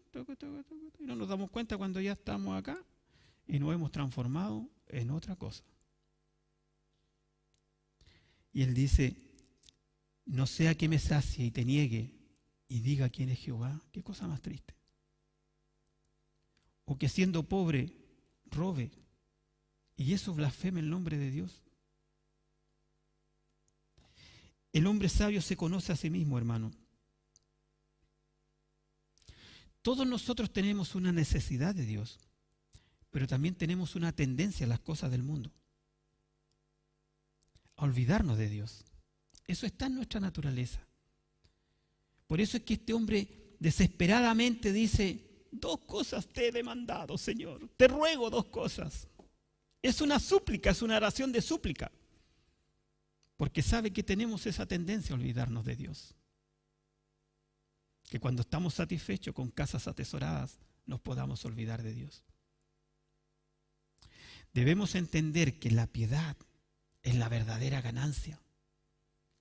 Y no nos damos cuenta cuando ya estamos acá y nos hemos transformado en otra cosa. Y él dice, no sea que me sacie y te niegue y diga quién es Jehová. Qué cosa más triste. O que siendo pobre robe y eso blasfeme el nombre de Dios. El hombre sabio se conoce a sí mismo, hermano. Todos nosotros tenemos una necesidad de Dios, pero también tenemos una tendencia a las cosas del mundo, a olvidarnos de Dios. Eso está en nuestra naturaleza. Por eso es que este hombre desesperadamente dice, 2 cosas te he demandado, Señor. Te ruego 2 cosas. Es una súplica, es una oración de súplica. Porque sabe que tenemos esa tendencia a olvidarnos de Dios. Que cuando estamos satisfechos con casas atesoradas, nos podamos olvidar de Dios. Debemos entender que la piedad es la verdadera ganancia.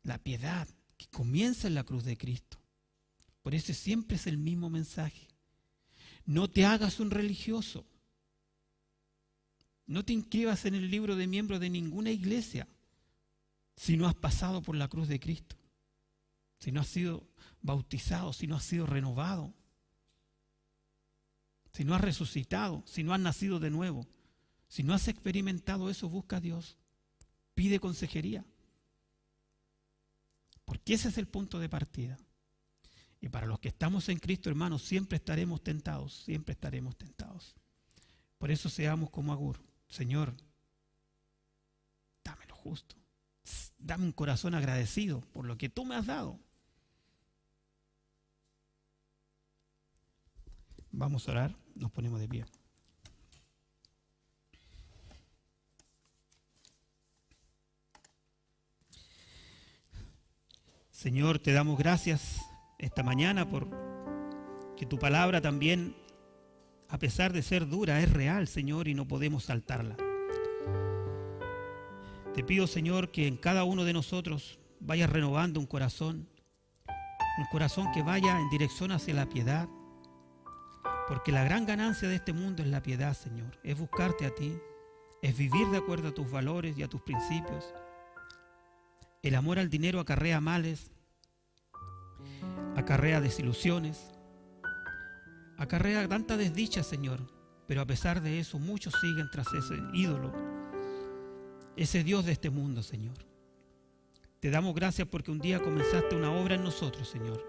La piedad que comienza en la cruz de Cristo. Por eso siempre es el mismo mensaje. No te hagas un religioso. No te inscribas en el libro de miembros de ninguna iglesia si no has pasado por la cruz de Cristo, si no has sido bautizado, si no has sido renovado, si no has resucitado, si no has nacido de nuevo, si no has experimentado eso, busca a Dios, pide consejería, porque ese es el punto de partida. Y para los que estamos en Cristo, hermanos, siempre estaremos tentados, siempre estaremos tentados. Por eso seamos como Agur, Señor, dame lo justo. Dame un corazón agradecido por lo que tú me has dado. Vamos a orar, nos ponemos de pie. Señor, te damos gracias esta mañana por que tu palabra también, a pesar de ser dura, es real, Señor, y no podemos saltarla. Te pido, Señor, que en cada uno de nosotros vayas renovando un corazón que vaya en dirección hacia la piedad, porque la gran ganancia de este mundo es la piedad, Señor, es buscarte a ti, es vivir de acuerdo a tus valores y a tus principios. El amor al dinero acarrea males, acarrea desilusiones, acarrea tanta desdicha, Señor, pero a pesar de eso muchos siguen tras ese ídolo, ese Dios de este mundo, Señor. Te damos gracias porque un día comenzaste una obra en nosotros, Señor.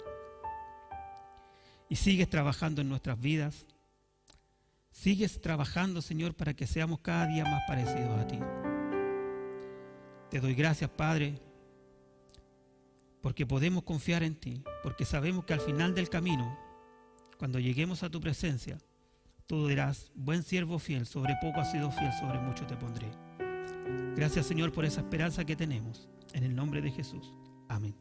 Y sigues trabajando en nuestras vidas. Sigues trabajando, Señor, para que seamos cada día más parecidos a ti. Te doy gracias, Padre, porque podemos confiar en ti, porque sabemos que al final del camino, cuando lleguemos a tu presencia, tú dirás, buen siervo fiel, sobre poco has sido fiel, sobre mucho te pondré. Gracias, Señor, por esa esperanza que tenemos. En el nombre de Jesús. Amén.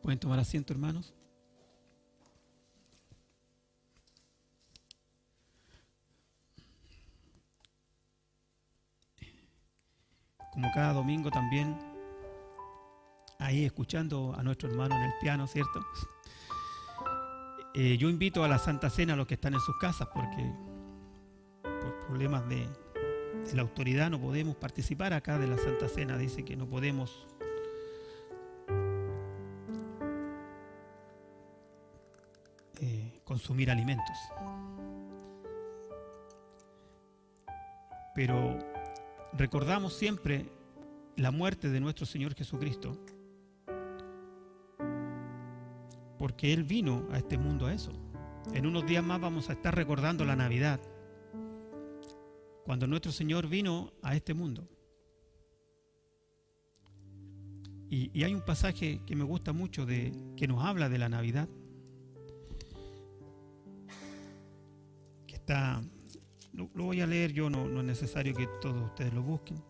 ¿Pueden tomar asiento, hermanos? Como cada domingo también, ahí escuchando a nuestro hermano en el piano, ¿cierto? Yo invito a la Santa Cena a los que están en sus casas, porque por problemas de la autoridad no podemos participar acá de la Santa Cena. Dice que no podemos consumir alimentos. Pero recordamos siempre la muerte de nuestro Señor Jesucristo, porque Él vino a este mundo a eso. En unos días más vamos a estar recordando la Navidad, cuando nuestro Señor vino a este mundo. Y hay un pasaje que me gusta mucho que nos habla de la Navidad, que está, lo voy a leer yo, no es necesario que todos ustedes lo busquen,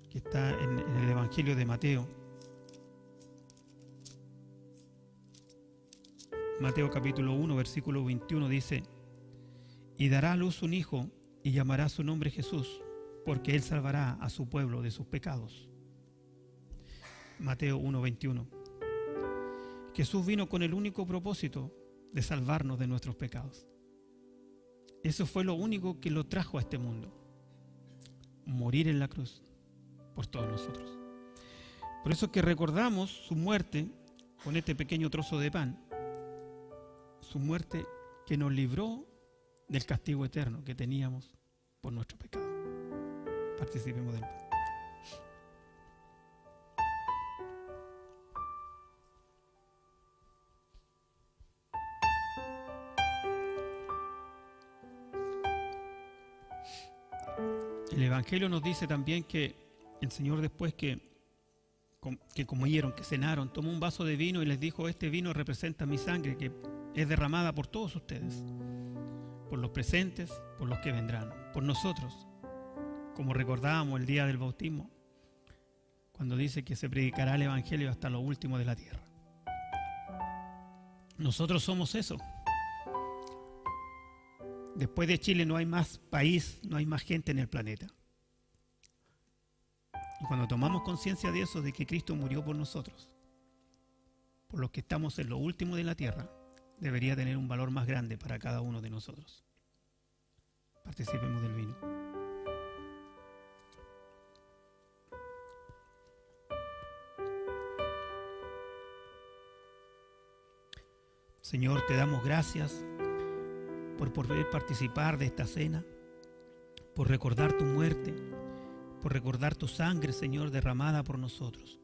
que está en el Evangelio de Mateo. Mateo capítulo 1, versículo 21 dice: y dará a luz un hijo y llamará su nombre Jesús, porque él salvará a su pueblo de sus pecados. Mateo 1, 21. Jesús vino con el único propósito de salvarnos de nuestros pecados. Eso fue lo único que lo trajo a este mundo: morir en la cruz por todos nosotros. Por eso que recordamos su muerte con este pequeño trozo de pan, su muerte que nos libró del castigo eterno que teníamos por nuestro pecado. Participemos del pan. El Evangelio nos dice también que el Señor, después que comieron, que cenaron, tomó un vaso de vino y les dijo: este vino representa mi sangre, que es derramada por todos ustedes, por los presentes, por los que vendrán, por nosotros. Como recordábamos el día del bautismo, cuando dice que se predicará el Evangelio hasta lo último de la tierra. Nosotros somos eso. Después de Chile no hay más país, no hay más gente en el planeta. Y cuando tomamos conciencia de eso, de que Cristo murió por nosotros, por los que estamos en lo último de la tierra, debería tener un valor más grande para cada uno de nosotros. Participemos del vino. Señor, te damos gracias por poder participar de esta cena, por recordar tu muerte, por recordar tu sangre, Señor, derramada por nosotros.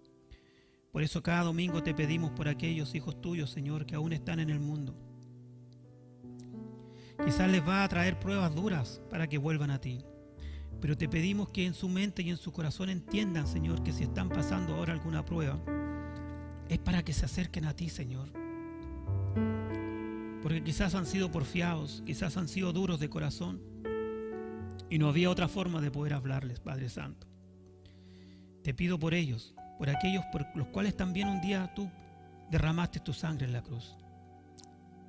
Por eso cada domingo te pedimos por aquellos hijos tuyos, Señor, que aún están en el mundo. Quizás les va a traer pruebas duras para que vuelvan a ti, pero te pedimos que en su mente y en su corazón entiendan, Señor, que si están pasando ahora alguna prueba, es para que se acerquen a ti, Señor. Porque quizás han sido porfiados, quizás han sido duros de corazón y no había otra forma de poder hablarles, Padre Santo. Te pido por ellos, por aquellos por los cuales también un día tú derramaste tu sangre en la cruz,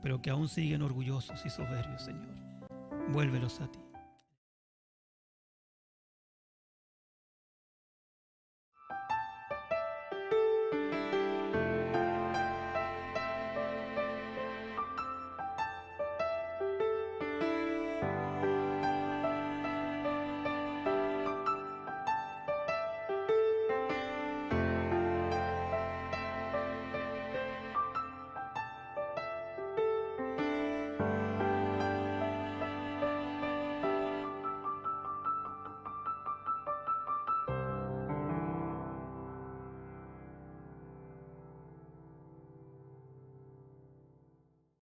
pero que aún siguen orgullosos y soberbios, Señor. Vuélvelos a ti.